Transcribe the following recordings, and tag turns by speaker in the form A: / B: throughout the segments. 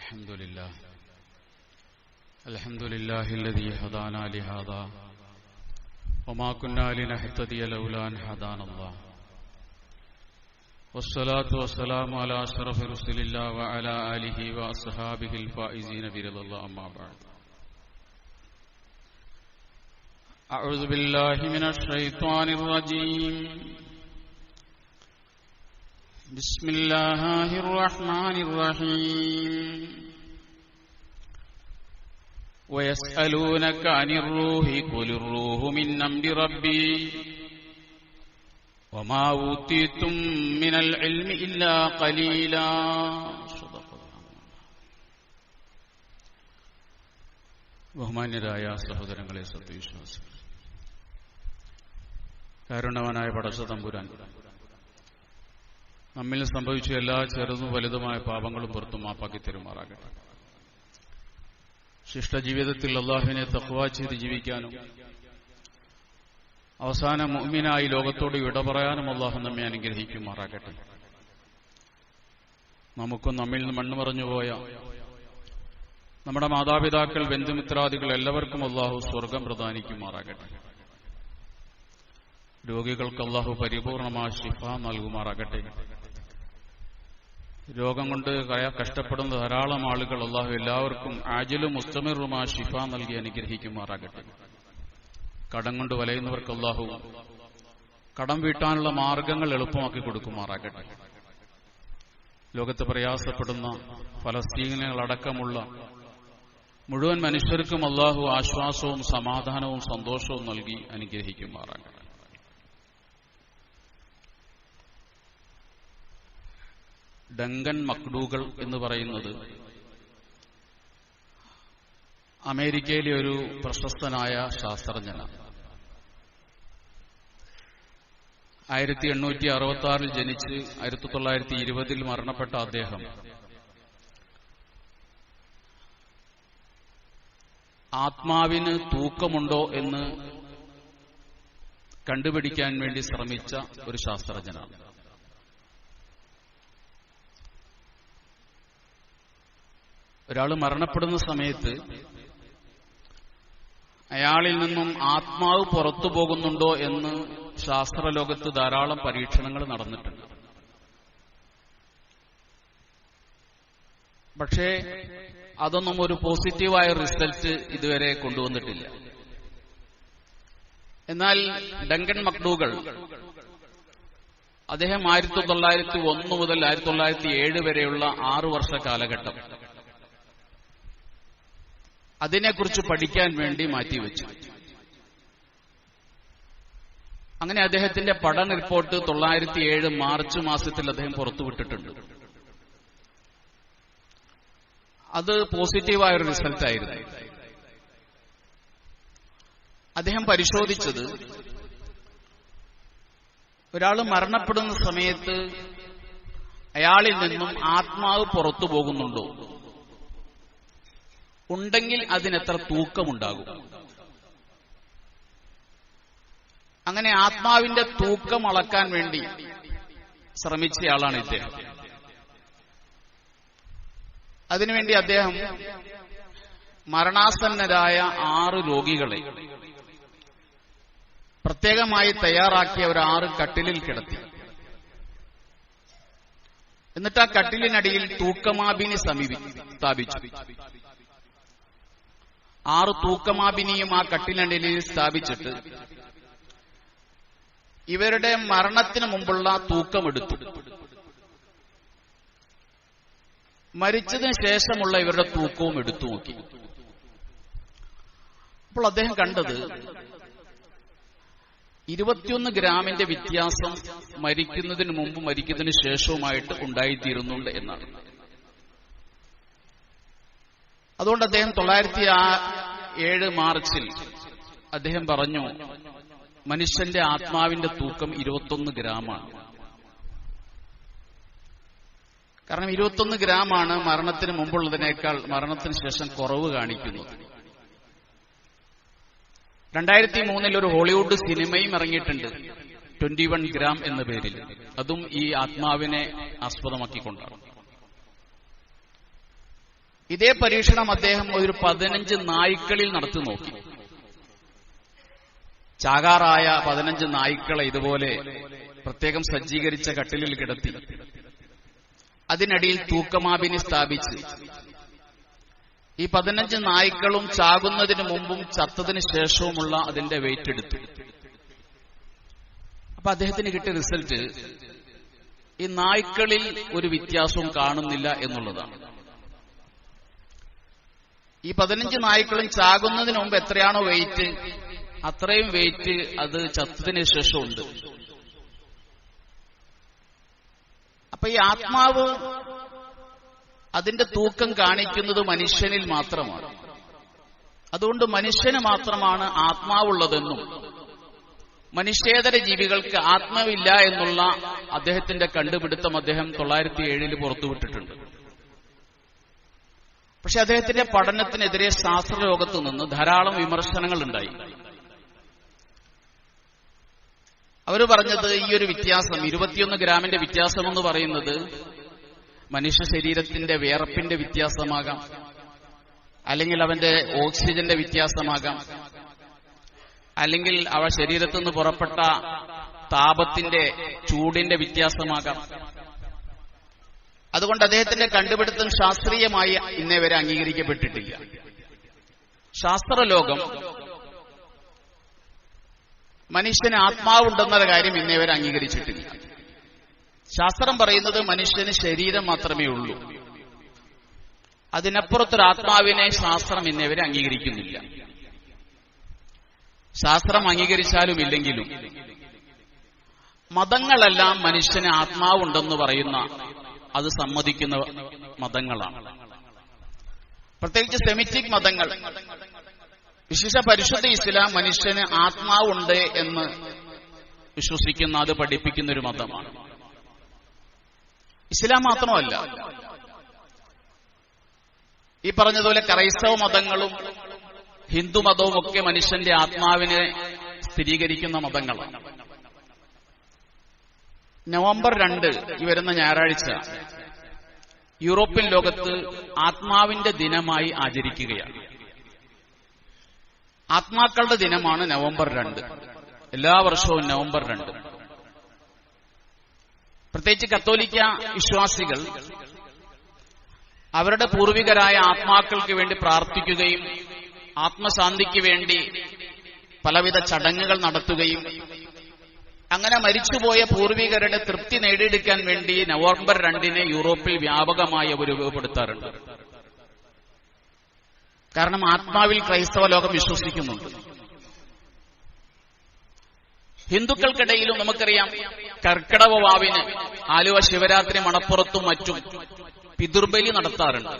A: الحمد لله الذي هدانا لهذا وما كنا لنهتدي لولا أن هدانا الله والصلاة والسلام على أشرف رسل الله وعلى آله وأصحابه الفائزين برضا الله أما بعد أعوذ بالله من الشيطان الرجيم بسم الله الرحمن الرحيم ويسألونك عن الروح قل الروح من أمر ربي وما أوتيتم من العلم إلا قليلا ബഹുമാന്യരായ സഹോദരങ്ങളെ, സത്യവിശ്വാസികൾ, കാരുണ്യവാനായ പടച്ച തമ്പുരാൻ നമ്മിൽ സംഭവിച്ച എല്ലാ ചെറുതും വലുതുമായ പാപങ്ങളും പുറത്തു മാപ്പാക്കി തരുമാറാകട്ടെ. ശിഷ്ടജീവിതത്തിൽ അള്ളാഹുവിനെ തഖ്വ ചെയ്ത് ജീവിക്കാനും അവസാന മുഅ്മിനായി ലോകത്തോട് വിട പറയാനും അള്ളാഹു നമ്മെ അനുഗ്രഹിക്കുമാറാകട്ടെ. നമുക്കും നമ്മിൽ നിന്ന് മണ്ണുമറഞ്ഞുപോയ നമ്മുടെ മാതാപിതാക്കൾ, ബന്ധുമിത്രാദികൾ എല്ലാവർക്കും അള്ളാഹു സ്വർഗം പ്രദാനിക്കുമാറാകട്ടെ. രോഗികൾക്ക് അള്ളാഹു പരിപൂർണമായ ശിഫ നൽകുമാറാകട്ടെ. രോഗം കൊണ്ട് കഷ്ടപ്പെടുന്ന ധാരാളം ആളുകൾ അള്ളാഹു എല്ലാവർക്കും ആജിലും മുസ്തമിറുമായ ശിഫ നൽകി അനുഗ്രഹിക്കുമാറാകട്ടെ. കടം കൊണ്ട് വലയുന്നവർക്ക് അള്ളാഹു കടം വീട്ടാനുള്ള മാർഗങ്ങൾ എളുപ്പമാക്കി കൊടുക്കുമാറാകട്ടെ. ലോകത്ത് പ്രയാസപ്പെടുന്ന ഫലസ്തീനുകളടക്കമുള്ള മുഴുവൻ മനുഷ്യർക്കും അള്ളാഹു ആശ്വാസവും സമാധാനവും സന്തോഷവും നൽകി അനുഗ്രഹിക്കുമാറാകട്ടെ. ഡങ്കൻ മക്ഡൂഗൽ എന്ന് പറയുന്നത് അമേരിക്കയിലെ ഒരു പ്രശസ്തനായ ശാസ്ത്രജ്ഞനാണ്. 1866 ജനിച്ച് 1920 മരണപ്പെട്ട അദ്ദേഹം ആത്മാവിന് തൂക്കമുണ്ടോ എന്ന് കണ്ടുപിടിക്കാൻ വേണ്ടി ശ്രമിച്ച ഒരു ശാസ്ത്രജ്ഞനാണ്. ഒരാൾ മരണപ്പെടുന്ന സമയത്ത് അയാളിൽ നിന്നും ആത്മാവ് പുറത്തു പോകുന്നുണ്ടോ എന്ന് ശാസ്ത്രലോകത്ത് ധാരാളം പരീക്ഷണങ്ങൾ നടന്നിട്ടുണ്ട്. പക്ഷേ അതൊന്നും ഒരു പോസിറ്റീവായ റിസൾട്ട് ഇതുവരെ കൊണ്ടുവന്നിട്ടില്ല. എന്നാൽ ഡങ്കൻ മക്ഡൂഗൽ അദ്ദേഹം 1901 മുതൽ 1907 വരെയുള്ള 6 വർഷ കാലഘട്ടം അതിനെക്കുറിച്ച് പഠിക്കാൻ വേണ്ടി മാറ്റിവെച്ചു. അങ്ങനെ അദ്ദേഹത്തിന്റെ പഠന റിപ്പോർട്ട് 1907 മാർച്ച് മാസത്തിൽ അദ്ദേഹം പുറത്തുവിട്ടിട്ടുണ്ട്. അത് പോസിറ്റീവായൊരു റിസൾട്ടായിരുന്നു. അദ്ദേഹം പരിശോധിച്ചത് ഒരാൾ മരണപ്പെടുന്ന സമയത്ത് അയാളിൽ നിന്നും ആത്മാവ് പുറത്തു പോകുന്നുണ്ടോ, ഉണ്ടെങ്കിൽ അതിനെത്ര തൂക്കമുണ്ടാകും. അങ്ങനെ ആത്മാവിന്റെ തൂക്കം അളക്കാൻ വേണ്ടി ശ്രമിച്ചയാളാണ് ഇദ്ദേഹം. അതിനുവേണ്ടി അദ്ദേഹം മരണാസന്നരായ 6 രോഗികളെ പ്രത്യേകമായി തയ്യാറാക്കിയ ഒരു 6 കട്ടിലിൽ കിടത്തി. എന്നിട്ട് ആ കട്ടിലിനടിയിൽ തൂക്കമാപിനി സ്ഥാപിച്ചു. 6 തൂക്കമാപിനിയും ആ കട്ടിലിനടിയിൽ സ്ഥാപിച്ചിട്ട് ഇവരുടെ മരണത്തിന് മുമ്പുള്ള തൂക്കമെടുത്തു. മരിച്ചതിന് ശേഷമുള്ള ഇവരുടെ തൂക്കവും എടുത്തു നോക്കി. അപ്പോൾ അദ്ദേഹം കണ്ടത് 21 ഗ്രാമിന്റെ വ്യത്യാസം മരിക്കുന്നതിന് മുമ്പ് മരിക്കുന്നതിന് ശേഷവുമായിട്ട് ഉണ്ടായിത്തീരുന്നുണ്ട് എന്നാണ്. അതുകൊണ്ട് അദ്ദേഹം 1907 മാർച്ചിൽ അദ്ദേഹം പറഞ്ഞു, മനുഷ്യന്റെ ആത്മാവിന്റെ തൂക്കം 21 ഗ്രാമാണ്. കാരണം 21 ഗ്രാമാണ് മരണത്തിന് മുമ്പുള്ളതിനേക്കാൾ മരണത്തിന് ശേഷം കുറവ് കാണിക്കുന്നത്. 2003 ഒരു ഹോളിവുഡ് സിനിമയും ഇറങ്ങിയിട്ടുണ്ട്, 21 ഗ്രാം എന്ന പേരിൽ. അതും ഈ ആത്മാവിനെ ആസ്പദമാക്കിക്കൊണ്ടാണ്. ഇതേ പരീക്ഷണം അദ്ദേഹം ഒരു 15 നായ്ക്കളിൽ നടത്തി നോക്കി. ചാകാറായ 15 നായ്ക്കളെ ഇതുപോലെ പ്രത്യേകം സജ്ജീകരിച്ച കട്ടിലിൽ കിടത്തി അതിനടിയിൽ തൂക്കമാപിനി സ്ഥാപിച്ച് ഈ 15 നായ്ക്കളും ചാകുന്നതിന് മുമ്പും ചത്തതിന് ശേഷവുമുള്ള അതിന്റെ വെയിറ്റ് എടുത്തു. അപ്പൊ അദ്ദേഹത്തിന് കിട്ടിയ റിസൾട്ട് ഈ നായ്ക്കളിൽ ഒരു വ്യത്യാസവും കാണുന്നില്ല എന്നുള്ളതാണ്. ഈ 15 നായ്ക്കളും ചാകുന്നതിന് മുമ്പ് എത്രയാണോ വെയിറ്റ് അത്രയും വെയിറ്റ് അത് ചത്തതിന് ശേഷമുണ്ട്. അപ്പൊ ഈ ആത്മാവ് അതിന്റെ തൂക്കം കാണിക്കുന്നത് മനുഷ്യനിൽ മാത്രമാണ്. അതുകൊണ്ട് മനുഷ്യന് മാത്രമാണ് ആത്മാവുള്ളതെന്നും മനുഷ്യേതര ജീവികൾക്ക് ആത്മാവില്ല എന്നുള്ള അദ്ദേഹത്തിന്റെ കണ്ടുപിടുത്തം അദ്ദേഹം 1907 പുറത്തുവിട്ടിട്ടുണ്ട്. പക്ഷെ അദ്ദേഹത്തിന്റെ പഠനത്തിനെതിരെ ശാസ്ത്രലോകത്തു നിന്ന് ധാരാളം വിമർശനങ്ങൾ ഉണ്ടായി. അവര് പറഞ്ഞത് ഈ ഒരു വ്യത്യാസം 21 ഗ്രാമിന്റെ വ്യത്യാസം എന്ന് പറയുന്നത് മനുഷ്യ ശരീരത്തിന്റെ വിയർപ്പിന്റെ വ്യത്യാസമാകാം, അല്ലെങ്കിൽ അവന്റെ ഓക്സിജന്റെ വ്യത്യാസമാകാം, അല്ലെങ്കിൽ അവ ശരീരത്തിൽ നിന്ന് പുറപ്പെട്ട താപത്തിന്റെ ചൂടിന്റെ വ്യത്യാസമാകാം. അതുകൊണ്ട് അദ്ദേഹത്തിന്റെ കണ്ടുപിടുത്തം ശാസ്ത്രീയമായി ഇന്നേ വരെ അംഗീകരിക്കപ്പെട്ടിട്ടില്ല. ശാസ്ത്രലോകം മനുഷ്യന് ആത്മാവുണ്ടെന്ന കാര്യം ഇന്നേ വരെ അംഗീകരിച്ചിട്ടില്ല. ശാസ്ത്രം പറയുന്നത് മനുഷ്യന് ശരീരം മാത്രമേ ഉള്ളൂ. അതിനപ്പുറത്തൊരു ആത്മാവിനെ ശാസ്ത്രം ഇന്നേ വരെ അംഗീകരിക്കുന്നില്ല. ശാസ്ത്രം അംഗീകരിച്ചാലും ഇല്ലെങ്കിലും മതങ്ങളെല്ലാം മനുഷ്യന് ആത്മാവുണ്ടെന്ന് പറയുന്ന അത് സമ്മതിക്കുന്ന മതങ്ങളാണ്. പ്രത്യേകിച്ച് സെമിറ്റിക് മതങ്ങൾ, വിശേഷ പരിശുദ്ധ ഇസ്ലാം മനുഷ്യന് ആത്മാവുണ്ട് എന്ന് വിശ്വസിക്കുന്ന, അത് പഠിപ്പിക്കുന്ന ഒരു മതമാണ്. ഇസ്ലാം മാത്രമല്ല, ഈ പറഞ്ഞതുപോലെ ക്രൈസ്തവ മതങ്ങളും ഹിന്ദു മതവും ഒക്കെ മനുഷ്യന്റെ ആത്മാവിനെ സ്ഥിരീകരിക്കുന്ന മതങ്ങളാണ്. നവംബർ 2 ഈ വരുന്ന ഞായറാഴ്ച യൂറോപ്യൻ ലോകത്ത് ആത്മാവിന്റെ ദിനമായി ആചരിക്കുകയാണ്. ആത്മാക്കളുടെ ദിനമാണ് നവംബർ 2, എല്ലാ വർഷവും നവംബർ 2. പ്രത്യേകിച്ച് കത്തോലിക്ക വിശ്വാസികൾ അവരുടെ പൂർവികരായ ആത്മാക്കൾക്ക് വേണ്ടി പ്രാർത്ഥിക്കുകയും ആത്മശാന്തിക്ക് വേണ്ടി പലവിധ ചടങ്ങുകൾ നടത്തുകയും അങ്ങനെ മരിച്ചുപോയ പൂർവികരുടെ തൃപ്തി നേടിയെടുക്കാൻ വേണ്ടി നവംബർ 2 യൂറോപ്പിൽ വ്യാപകമായി അവർ ഉപയോഗപ്പെടുത്താറുണ്ട്. കാരണം ആത്മാവിൽ ക്രൈസ്തവ ലോകം വിശ്വസിക്കുന്നുണ്ട്. ഹിന്ദുക്കൾക്കിടയിലും നമുക്കറിയാം, കർക്കിടക വാവിന് ആലുവ ശിവരാത്രി മണപ്പുറത്തും മറ്റും പിതൃബലി നടത്താറുണ്ട്.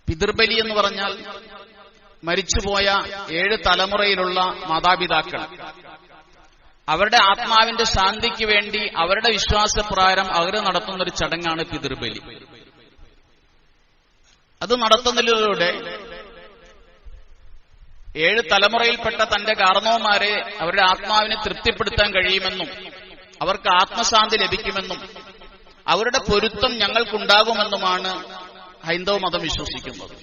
A: പിതൃബലി എന്ന് പറഞ്ഞാൽ മരിച്ചുപോയ 7 തലമുറയിലുള്ള മാതാപിതാക്കൾ അവരുടെ ആത്മാവിന്റെ ശാന്തിക്ക് വേണ്ടി അവരുടെ വിശ്വാസപ്രകാരം അവർ നടത്തുന്നൊരു ചടങ്ങാണ് പിതൃബലി. അത് നടത്തുന്നതിലൂടെ 7 തലമുറയിൽപ്പെട്ട തന്റെ കാരണവന്മാരെ അവരുടെ ആത്മാവിനെ തൃപ്തിപ്പെടുത്താൻ കഴിയുമെന്നും അവർക്ക് ആത്മശാന്തി ലഭിക്കുമെന്നും അവരുടെ പൊരുത്തം ഞങ്ങൾക്കുണ്ടാകുമെന്നുമാണ് ഹൈന്ദവ മതം വിശ്വസിക്കുന്നത്.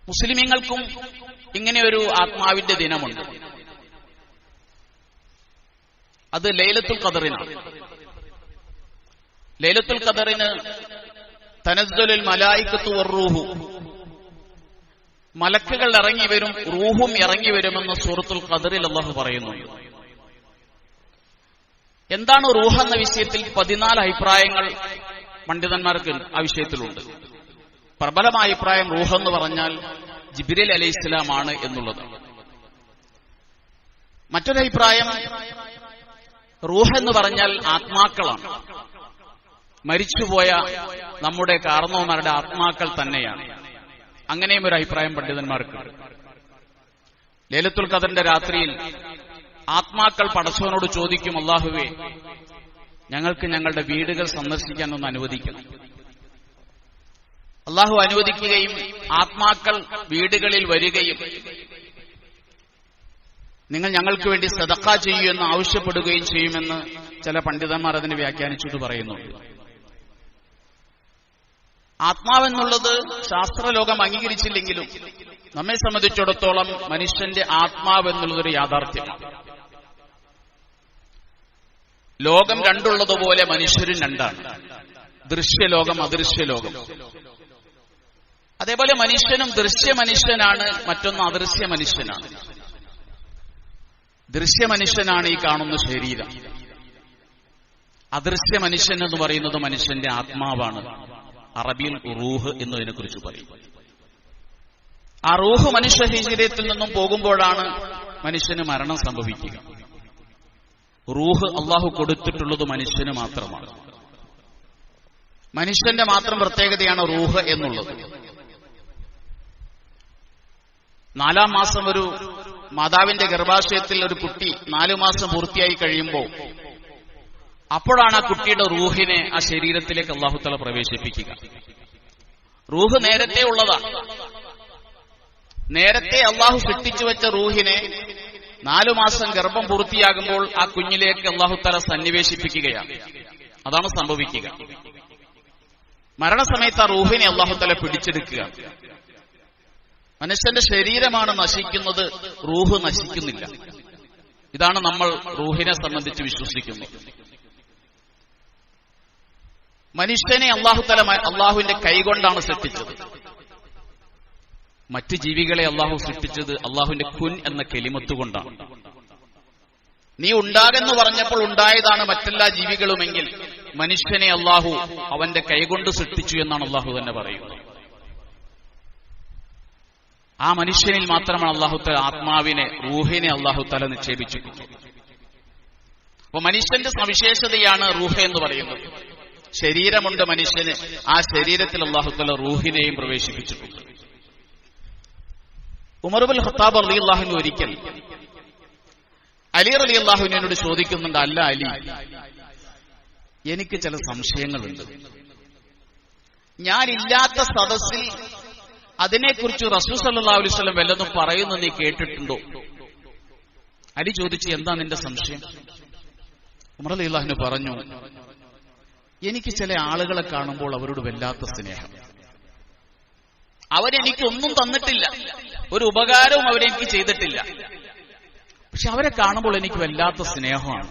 A: മുസ്ലിമീങ്ങൾക്കും ഇങ്ങനെയൊരു ആത്മാവിന്റെ ദിനമുണ്ട്. അത് ലൈലത്തുൽ ഖദറിനാണ്. ലൈലത്തുൽ ഖദറിന് തനസ്സുലുൽ മലായികത്തു വറൂഹു, മലക്കുകൾ ഇറങ്ങി വരും, റൂഹും ഇറങ്ങി വരുമെന്ന് സൂറത്തുൽ ഖദറിൽ അല്ലാഹു പറയുന്നു. എന്താണ് റൂഹ് എന്ന വിഷയത്തിൽ 14 അഭിപ്രായങ്ങൾ പണ്ഡിതന്മാർക്ക് ആ വിഷയത്തിലുണ്ട്. പ്രബലമായ അഭിപ്രായം റൂഹ് എന്ന് പറഞ്ഞാൽ ജിബ്രീൽ അലൈഹിസ്സലാമാണ് എന്നുള്ളതാണ്. മറ്റൊരഭിപ്രായം റൂഹ് എന്ന് പറഞ്ഞാൽ ആത്മാക്കളാണ്, മരിച്ചുപോയ നമ്മുടെ കാരണവന്മാരുടെ ആത്മാക്കൾ തന്നെയാണ്. അങ്ങനെയും ഒരു അഭിപ്രായം പണ്ഡിതന്മാർക്കുണ്ട്. ലൈലത്തുൽ ഖദറിന്റെ രാത്രിയിൽ ആത്മാക്കൾ പടച്ചവനോട് ചോദിക്കും, അല്ലാഹുവേ, ഞങ്ങൾക്ക് ഞങ്ങളുടെ വീടുകൾ സന്ദർശിക്കാൻ ഒന്ന് അനുവദിക്കണം. അല്ലാഹു അനുവദിക്കുകയും ആത്മാക്കൾ വീടുകളിൽ വരികയും നിങ്ങൾ ഞങ്ങൾക്ക് വേണ്ടി സദഖ ചെയ്യൂ എന്ന് ആവശ്യപ്പെടുകയും ചെയ്യുമെന്ന് ചില പണ്ഡിതന്മാർ അതിനെ വ്യാഖ്യാനിച്ചിട്ട് പറയുന്നുണ്ട്. ആത്മാവെന്നുള്ളത് ശാസ്ത്രലോകം അംഗീകരിച്ചില്ലെങ്കിലും നമ്മെ സംബന്ധിച്ചിടത്തോളം മനുഷ്യന്റെ ആത്മാവെന്നുള്ളതൊരു യാഥാർത്ഥ്യമാണ്. ലോകം രണ്ടുള്ളതുപോലെ മനുഷ്യരും രണ്ടാണ്, ദൃശ്യലോകം അദൃശ്യലോകം. അതേപോലെ മനുഷ്യനും ദൃശ്യ മനുഷ്യനാണ്, മറ്റൊന്ന് അദൃശ്യ മനുഷ്യനാണ്. ദൃശ്യ മനുഷ്യനാണ് ഈ കാണുന്ന ശരീരം. അദൃശ്യ മനുഷ്യൻ എന്ന് പറയുന്നത് മനുഷ്യന്റെ ആത്മാവാണ്. അറബിയിൽ റൂഹ് എന്നതിനെ കുറിച്ച് പറയും. ആ റൂഹ് മനുഷ്യ ശരീരത്തിൽ നിന്നും പോകുമ്പോഴാണ് മനുഷ്യന് മരണം സംഭവിക്കുക. റൂഹ് അള്ളാഹു കൊടുത്തിട്ടുള്ളത് മനുഷ്യന് മാത്രമാണ്. മനുഷ്യന്റെ മാത്രം പ്രത്യേകതയാണ് റൂഹ് എന്നുള്ളത്. 4-ാം മാസം ഒരു മാതാവിന്റെ ഗർഭാശയത്തിൽ ഒരു കുട്ടി 4 മാസം പൂർത്തിയായി കഴിയുമ്പോൾ അപ്പോഴാണ് ആ കുട്ടിയുടെ റൂഹിനെ ആ ശരീരത്തിലേക്ക് അള്ളാഹു തആല പ്രവേശിപ്പിക്കുക. റൂഹ് നേരത്തെ ഉള്ളതാണ്. നേരത്തെ അള്ളാഹു സൃഷ്ടിച്ചു വെച്ച റൂഹിനെ 4 മാസം ഗർഭം പൂർത്തിയാകുമ്പോൾ ആ കുഞ്ഞിലേക്ക് അള്ളാഹു തആല സന്നിവേശിപ്പിക്കുകയാണ്. അതാണ് സംഭവിക്കുക. മരണസമയത്ത് ആ റൂഹിനെ അള്ളാഹു തആല പിടിച്ചെടുക്കുക. മനുഷ്യന്റെ ശരീരമാണ് നശിക്കുന്നത്, റൂഹ് നശിക്കുന്നില്ല. ഇതാണ് നമ്മൾ റൂഹിനെ സംബന്ധിച്ച് വിശ്വസിക്കുന്നത്. മനുഷ്യനെ അള്ളാഹു തആല അള്ളാഹുവിന്റെ കൈകൊണ്ടാണ് സൃഷ്ടിച്ചത്. മറ്റ് ജീവികളെ അള്ളാഹു സൃഷ്ടിച്ചത് അള്ളാഹുവിന്റെ കുൻ എന്ന കെലിമത്ത് കൊണ്ടാണ്. നീ ഉണ്ടാകെന്ന് പറഞ്ഞപ്പോൾ ഉണ്ടായതാണ് മറ്റെല്ലാ ജീവികളുമെങ്കിൽ മനുഷ്യനെ അള്ളാഹു അവന്റെ കൈകൊണ്ട് സൃഷ്ടിച്ചു എന്നാണ് അള്ളാഹു തന്നെ പറയുന്നത്. ആ മനുഷ്യനിൽ മാത്രമാണ് അള്ളാഹു തആല ആത്മാവിനെ, റൂഹിനെ അള്ളാഹു തആല നിക്ഷേപിച്ചിട്ടുള്ളത്. അപ്പൊ മനുഷ്യന്റെ സവിശേഷതയാണ് റൂഹ് എന്ന് പറയുന്നത്. ശരീരമുണ്ട് മനുഷ്യന്, ആ ശരീരത്തിൽ അള്ളാഹു തആല റൂഹിനെയും പ്രവേശിപ്പിച്ചിട്ടുണ്ട്. ഉമർ ഇബ്നുൽ ഖത്താബ് റളിയല്ലാഹു അൻഹു ഒരിക്കൽ അലി റളിയല്ലാഹു അൻഹുവിനോട് ചോദിക്കുന്നുണ്ട്, അല്ല അലി, എനിക്ക് ചില സംശയങ്ങളുണ്ട്. ഞാനില്ലാത്ത സദസ്സിൽ അതിനെക്കുറിച്ച് റസൂൽ സല്ലല്ലാഹു അലൈഹി വസല്ലം വല്ലതും പറയുന്നത് നീ കേട്ടിട്ടുണ്ടോ? അലി ചോദിച്ചു, എന്താ നിന്റെ സംശയം? ഉമർ റളിയല്ലാഹു അൻഹു പറഞ്ഞു, എനിക്ക് ചില ആളുകളെ കാണുമ്പോൾ അവരോട് വല്ലാത്ത സ്നേഹം. അവരെനിക്കൊന്നും തന്നിട്ടില്ല, ഒരു ഉപകാരവും അവരെനിക്ക് ചെയ്തിട്ടില്ല. പക്ഷെ അവരെ കാണുമ്പോൾ എനിക്ക് വല്ലാത്ത സ്നേഹമാണ്.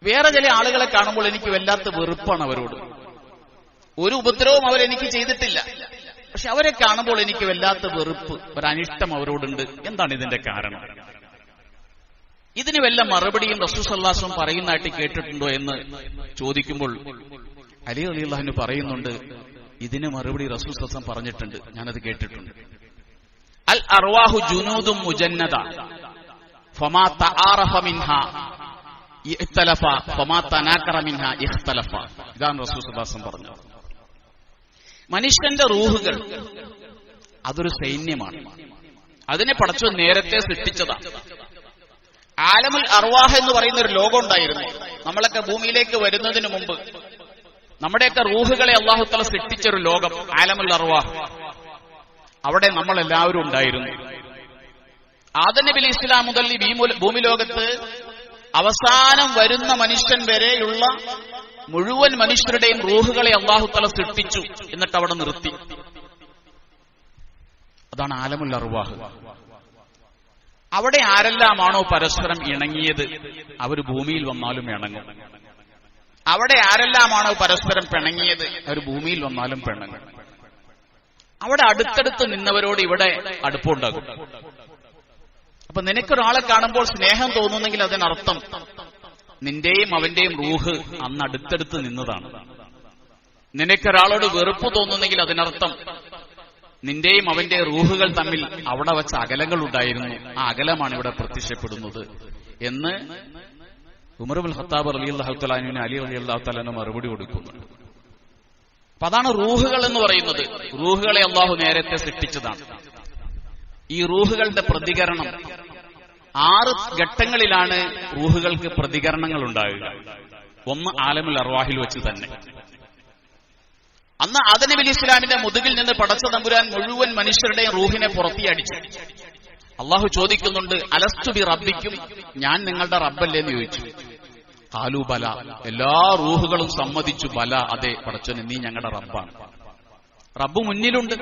A: വേറെ ചില ആളുകളെ കാണുമ്പോൾ എനിക്ക് വല്ലാത്ത വെറുപ്പാണ് അവരോട്. ഒരു ഉപദ്രവവും അവരെനിക്ക് ചെയ്തിട്ടില്ല, പക്ഷെ അവരെ കാണുമ്പോൾ എനിക്ക് വല്ലാത്ത വെറുപ്പ്, ഒരനിഷ്ടം അവരോടുണ്ട്. എന്താണ് ഇതിന്റെ കാരണം? ഇതിന് വല്ല മറുപടിയും റസൂൽ സല്ലല്ലാഹു അലൈഹി വസല്ലം പറയുന്നതായിട്ട് കേട്ടിട്ടുണ്ടോ എന്ന് ചോദിക്കുമ്പോൾ അലി റളിയല്ലാഹു അൻഹു പറയുന്നുണ്ട്, ഇതിന് മറുപടി റസൂൽ സല്ലല്ലാഹു അലൈഹി വസല്ലം പറഞ്ഞിട്ടുണ്ട്, ഞാനത് കേട്ടിട്ടുണ്ട്. അൽ അർവാഹു ജുനൂദും മുജന്നദ ഫമാ തആറഫ മിൻഹാ ഇഖ്തലഫ ഫമാ തനാകറ മിൻഹാ ഇഖ്തലഫ. ഇതാണ് റസൂൽ സല്ലല്ലാഹു അലൈഹി വസല്ലം പറഞ്ഞത്. മനുഷ്യന്റെ റൂഹുകൾ അതൊരു സൈന്യമാണ്. അതിനെ പടച്ചവൻ നേരത്തെ സൃഷ്ടിച്ചതാണ്. ആലമുൽ അർവാഹ് എന്ന് പറയുന്ന ഒരു ലോകം ഉണ്ടായിരുന്നു. നമ്മളൊക്കെ ഭൂമിയിലേക്ക് വരുന്നതിന് മുമ്പ് നമ്മുടെയൊക്കെ റൂഹുകളെ അല്ലാഹു തആല സൃഷ്ടിച്ചൊരു ലോകം ആലമുൽ അർവാഹ്. അവിടെ നമ്മൾ എല്ലാവരും ഉണ്ടായിരുന്നു. ആദം നബി അലൈഹി ഇസ്ലാം മുതൽ ഈ ഭൂമി ലോകത്ത് അവസാനം വരുന്ന മനുഷ്യൻ വരെയുള്ള മുഴുവൻ മനുഷ്യരുടെയും റൂഹുകളെ അല്ലാഹു തആല സൃഷ്ടിച്ചു, എന്നിട്ട് അവിടെ നിർത്തി. അതാണ് ആലമുൽ അർവാഹ്. അവിടെ ആരെല്ലാമാണോ പരസ്പരം ഇണങ്ങിയത് അവർ ഭൂമിയിൽ വന്നാലും ഇണങ്ങും. അവിടെ ആരെല്ലാമാണോ പരസ്പരം പിണങ്ങിയത് അവർ ഭൂമിയിൽ വന്നാലും പിണങ്ങും. അവിടെ അടുത്തടുത്ത് നിന്നവരോട് ഇവിടെ അടുപ്പമുണ്ടാകും. അപ്പൊ നിനക്കൊരാളെ കാണുമ്പോൾ സ്നേഹം തോന്നുന്നെങ്കിൽ അതിനർത്ഥം നിന്റെയും അവന്റെയും റൂഹ് അന്ന് അടുത്തടുത്ത് നിന്നതാണ്. നിനക്കൊരാളോട് വെറുപ്പ് തോന്നുന്നെങ്കിൽ അതിനർത്ഥം നിന്റെയും അവന്റെ റൂഹുകൾ തമ്മിൽ അവിടെ വെച്ച അകലങ്ങൾ ഉണ്ടായിരുന്നു. ആ അകലമാണ് ഇവിടെ പ്രത്യക്ഷപ്പെടുന്നത് എന്ന് ഉമർ ഇബ്നുൽ ഖത്താബ് റളിയല്ലാഹു തആല അൻഹുവിന് അലി റളിയല്ലാഹു തആല അൻഹു മറുപടി കൊടുക്കുന്നുണ്ട്. അപ്പൊ അതാണ് റൂഹുകൾ എന്ന് പറയുന്നത്. റൂഹുകളെ അല്ലാഹു നേരത്തെ സൃഷ്ടിച്ചതാണ്. ഈ റൂഹുകളുടെ പ്രതികരണം 6 ഘട്ടങ്ങളിലാണ് റൂഹുകൾക്ക് പ്രതികരണങ്ങൾ ഉണ്ടാകുക. ഒന്ന് ആലമുൽ അർവാഹിൽ വെച്ച് തന്നെ. അന്ന് ആദം നബി അലൈഹി ഇസ്ലാമിന്റെ മുതുകിൽ നിന്ന് പടച്ച തമ്പുരാൻ മുഴുവൻ മനുഷ്യരുടെയും റൂഹിനെ പുറത്തിയടിച്ചു. അള്ളാഹു ചോദിക്കുന്നുണ്ട്, അലസ്തു ബി റബ്ബിക്കും, ഞാൻ നിങ്ങളുടെ റബ്ബല്ലേ എന്ന് ചോദിച്ചു. ഖാലു ബല, എല്ലാ റൂഹുകളും സമ്മതിച്ചു. ബല, അതെ പടച്ചോനെ നീ ഞങ്ങളുടെ റബ്ബാണ്. റബ്ബ് മുന്നിലുണ്ട്.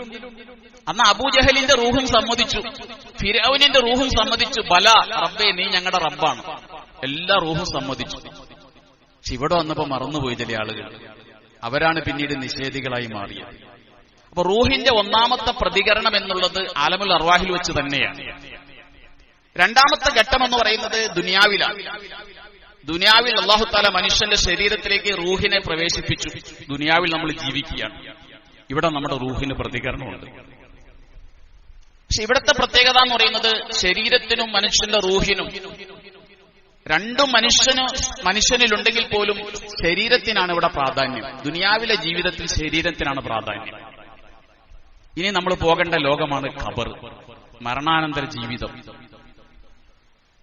A: അന്ന് അബൂജഹലിന്റെ റൂഹും സമ്മതിച്ചു, ഫിർഔനിന്റെ റൂഹും സമ്മതിച്ചു. ബല റബ്ബേ നീ ഞങ്ങളുടെ റബ്ബാണ്. എല്ലാ റൂഹും സമ്മതിച്ചു. പക്ഷെ ഇവിടെ വന്നപ്പോ മറന്നുപോയി ചില ആളുകൾ. അവരാണ് പിന്നീട് നിഷേധികളായി മാറിയത്. അപ്പൊ റൂഹിന്റെ ഒന്നാമത്തെ പ്രതികരണം എന്നുള്ളത് ആലമുൽ അർവാഹിൽ വെച്ച് തന്നെയാണ്. രണ്ടാമത്തെ ഘട്ടം എന്ന് പറയുന്നത് ദുനിയാവിലാണ്. ദുനിയാവിൽ അല്ലാഹു തആല മനുഷ്യന്റെ ശരീരത്തിലേക്ക് റൂഹിനെ പ്രവേശിപ്പിച്ചു. ദുനിയാവിൽ നമ്മൾ ജീവിക്കുകയാണ്. ഇവിടെ നമ്മുടെ റൂഹിന് പ്രതികരണമുണ്ട്. പക്ഷെ ഇവിടുത്തെ പ്രത്യേകത എന്ന് പറയുന്നത് ശരീരത്തിനും മനുഷ്യന്റെ റൂഹിനും രണ്ടും മനുഷ്യനിലുണ്ടെങ്കിൽ പോലും ശരീരത്തിനാണ് ഇവിടെ പ്രാധാന്യം. ദുനിയാവിലെ ജീവിതത്തിൽ ശരീരത്തിനാണ് പ്രാധാന്യം. ഇനി നമ്മൾ പോകേണ്ട ലോകമാണ് ഖബർ, മരണാനന്തര ജീവിതം.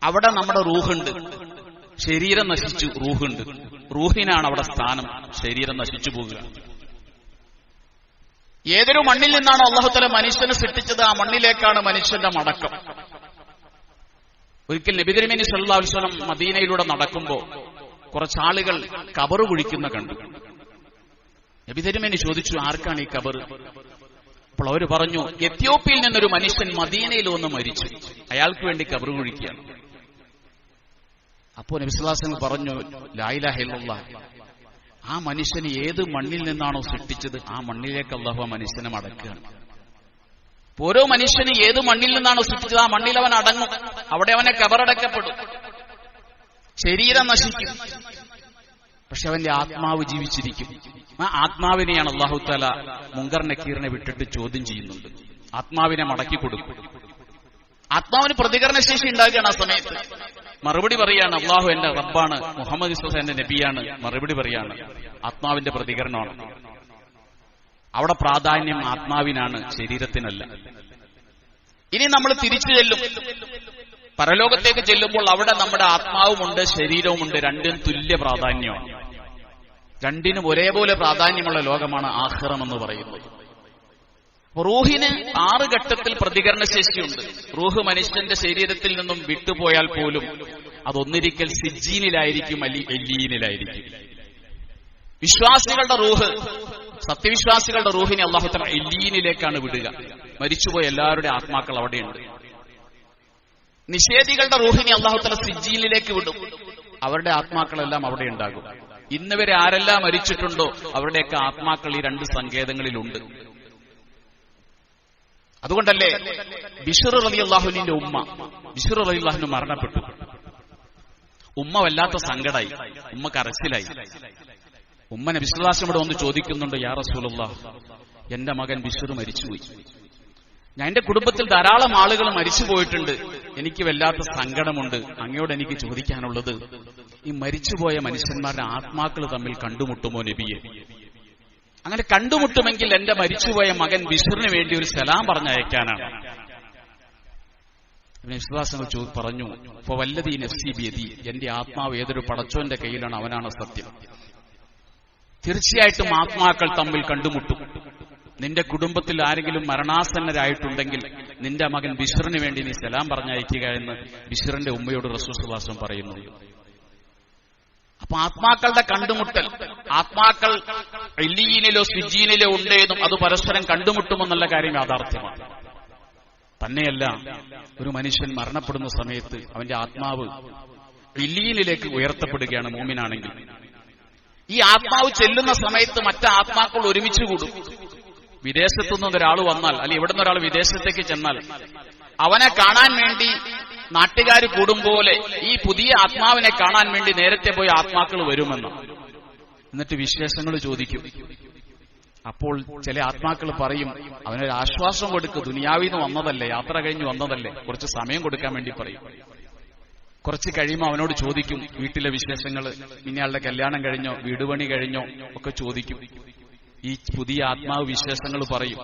A: അവിടെ നമ്മുടെ റൂഹുണ്ട്. ശരീരം നശിച്ചു, റൂഹുണ്ട്. റൂഹിനാണ് അവിടെ സ്ഥാനം. ശരീരം നശിച്ചു പോകുക. ഏതൊരു മണ്ണിൽ നിന്നാണോ അല്ലാഹു തആല മനുഷ്യനെ സൃഷ്ടിച്ചത്, ആ മണ്ണിലേക്കാണ് മനുഷ്യന്റെ മടക്കം. ഒരിക്കൽ നബി തിരുമേനി സല്ലല്ലാഹു അലൈഹി വസല്ലം മദീനയിലൂടെ നടക്കുമ്പോൾ കുറച്ചാളുകൾ ഖബർ കുഴിക്കുന്ന കണ്ടു. നബി തിരുമേനി ചോദിച്ചു, ആർക്കാണ് ഈ ഖബർ? അപ്പോൾ അവർ പറഞ്ഞു, എത്യോപ്യയിൽ നിന്നൊരു മനുഷ്യൻ മദീനയിൽ വന്ന് മരിച്ചു, അയാൾക്ക് വേണ്ടി ഖബർ കുഴിക്കുകയാണ്. അപ്പോൾ നബി സല്ലല്ലാഹു അലൈഹി വസല്ലം പറഞ്ഞു, ലാ ഇലാഹ ഇല്ലല്ലാഹ്, ആ മനുഷ്യന് ഏത് മണ്ണിൽ നിന്നാണോ സൃഷ്ടിച്ചത് ആ മണ്ണിലേക്ക് അല്ലാഹു ആ മനുഷ്യനെ മടക്കുകയാണ്. ഓരോ മനുഷ്യന് ഏത് മണ്ണിൽ നിന്നാണോ സൃഷ്ടിച്ചത് ആ മണ്ണിൽ അവൻ അടങ്ങും. അവിടെ അവനെ ഖബറടക്കപ്പെടും. ശരീരം നശിക്കും, പക്ഷെ അവന്റെ ആത്മാവ് ജീവിച്ചിരിക്കും. ആ ആത്മാവിനെയാണ് അല്ലാഹു തആല മുങ്കർ നക്കീറിനെ വിട്ടിട്ട് ചോദ്യം ചെയ്യുന്നുണ്ട്. ആത്മാവിനെ മടക്കി കൊടുക്കും. ആത്മാവിന് പ്രതികരണശേഷി ഉണ്ടാകുകയാണ്. ആ സമയത്ത് മറുപടി പറയാണ്, അല്ലാഹു എന്റെ റബ്ബാണ്, മുഹമ്മദ് മുസ്തഫ എന്റെ നബിയാണ്. മറുപടി പറയാണ്, ആത്മാവിന്റെ പ്രതികരണമാണ്. അവിടെ പ്രാധാന്യം ആത്മാവിനാണ്, ശരീരത്തിനല്ല. ഇനി നമ്മൾ തിരിച്ചു ചെല്ലും, പരലോകത്തേക്ക് ചെല്ലുമ്പോൾ അവിടെ നമ്മുടെ ആത്മാവുമുണ്ട് ശരീരവുമുണ്ട്. രണ്ടിനും തുല്യ പ്രാധാന്യമാണ്. രണ്ടിനും ഒരേപോലെ പ്രാധാന്യമുള്ള ലോകമാണ് ആഖിറം എന്ന് പറയുന്നത്. റൂഹിന് 6 ഘട്ടത്തിൽ പ്രതികരണശേഷിയുണ്ട്. റൂഹ് മനുഷ്യന്റെ ശരീരത്തിൽ നിന്നും വിട്ടുപോയാൽ പോലും അതൊന്നിരിക്കൽ സിജ്ജീനിലായിരിക്കും, എല്ലീനിലായിരിക്കും. വിശ്വാസികളുടെ റൂഹ്, സത്യവിശ്വാസികളുടെ റൂഹിനെ അല്ലാഹു തആല എല്ലീനിലേക്കാണ് വിടുക. മരിച്ചുപോയ എല്ലാവരുടെ ആത്മാക്കൾ അവിടെയുണ്ട്. നിഷേധികളുടെ റൂഹിനെ അല്ലാഹു തആല സിജ്ജീനിലേക്ക് വിടും. അവരുടെ ആത്മാക്കളെല്ലാം അവിടെ ഉണ്ടാകും. ഇന്ന് വരെ ആരെല്ലാം മരിച്ചിട്ടുണ്ടോ അവരുടെയൊക്കെ ആത്മാക്കൾ ഈ 2 സങ്കേതങ്ങളിലുണ്ട്. അതുകൊണ്ടല്ലേ ബിശ്ർ റളിയല്ലാഹുവിന്റെ ഉമ്മ, ബിശ്ർ റളിയല്ലാഹു മരണപ്പെട്ടു. ഉമ്മ വല്ലാത്ത സങ്കടായി, ഉമ്മ കരച്ചിലായി. ഉമ്മ നബി സല്ലല്ലാഹു അലൈഹി വസല്ലം വന്ന് ചോദിക്കുന്നുണ്ട്, യാ റസൂലല്ലാഹ്, എന്റെ മകൻ ബിശ്ർ മരിച്ചുപോയി. ഞാൻ എന്റെ കുടുംബത്തിൽ ധാരാളം ആളുകൾ മരിച്ചു പോയിട്ടുണ്ട്. എനിക്ക് വല്ലാത്ത സങ്കടമുണ്ട്. അങ്ങയോട് എനിക്ക് ചോദിക്കാനുള്ളത്, ഈ മരിച്ചുപോയ മനുഷ്യന്മാരുടെ ആത്മാക്കൾ തമ്മിൽ കണ്ടുമുട്ടുമോ നബിയെ? അങ്ങനെ കണ്ടുമുട്ടുമെങ്കിൽ എന്റെ മരിച്ചുപോയ മകൻ ബിശ്റിന് വേണ്ടി ഒരു സലാം പറഞ്ഞയക്കാനാണ്. വിശ്വാസങ്ങൾ പറഞ്ഞു, വല്ലദീ നഫ്സി ബിയദി, എന്റെ ആത്മാവ് ഏതൊരു പടച്ചോന്റെ കയ്യിലാണ്, അവനാണ് സത്യം. തീർച്ചയായിട്ടും ആത്മാക്കൾ തമ്മിൽ കണ്ടുമുട്ടും. നിന്റെ കുടുംബത്തിൽ ആരെങ്കിലും മരണാസന്നരായിട്ടുണ്ടെങ്കിൽ നിന്റെ മകൻ ബിശ്റിന് വേണ്ടി നീ സലാം പറഞ്ഞയക്കുക എന്ന് ബിശ്റിന്റെ ഉമ്മയോട് റസൂൽ സല്ലല്ലാഹു അലൈഹി വസല്ലം പറയുന്നു. അപ്പൊ ആത്മാക്കളുടെ കണ്ടുമുട്ടൽ, ആത്മാക്കൾ ഇല്ലീനിലോ സിജ്ജീനിലോ ഉണ്ടെന്നും അത് പരസ്പരം കണ്ടുമുട്ടുമെന്നുള്ള കാര്യം യാഥാർത്ഥ്യമാണ്. തന്നെയല്ല, ഒരു മനുഷ്യൻ മരണപ്പെടുന്ന സമയത്ത് അവന്റെ ആത്മാവ് ഇല്ലീനിലേക്ക് ഉയർത്തപ്പെടുകയാണ് മോമിനാണെങ്കിൽ. ഈ ആത്മാവ് ചെല്ലുന്ന സമയത്ത് മറ്റ് ആത്മാക്കൾ ഒരുമിച്ച് കൂടും. വിദേശത്തുനിന്ന് ഒരാൾ വന്നാൽ, അല്ലെങ്കിൽ ഇവിടെ നിന്ന് ഒരാൾ വിദേശത്തേക്ക് ചെന്നാൽ അവനെ കാണാൻ വേണ്ടി നാട്ടുകാർ കൂടുമ്പോലെ ഈ പുതിയ ആത്മാവിനെ കാണാൻ വേണ്ടി നേരത്തെ പോയി ആത്മാക്കൾ വരുമെന്ന്. എന്നിട്ട് വിശേഷങ്ങൾ ചോദിക്കും. അപ്പോൾ ചില ആത്മാക്കൾ പറയും, അവനൊരു ആശ്വാസം കൊടുക്കുക, ദുനിയാവിന്ന് വന്നതല്ലേ, യാത്ര കഴിഞ്ഞ് വന്നതല്ലേ, കുറച്ച് സമയം കൊടുക്കാൻ വേണ്ടി പറയും. കുറച്ച് കഴിയുമ്പോൾ അവനോട് ചോദിക്കും വീട്ടിലെ വിശേഷങ്ങൾ, ഇന്നയാളുടെ കല്യാണം കഴിഞ്ഞോ, വീടുപണി കഴിഞ്ഞോ ഒക്കെ ചോദിക്കും. ഈ പുതിയ ആത്മാവ് വിശേഷങ്ങൾ പറയും.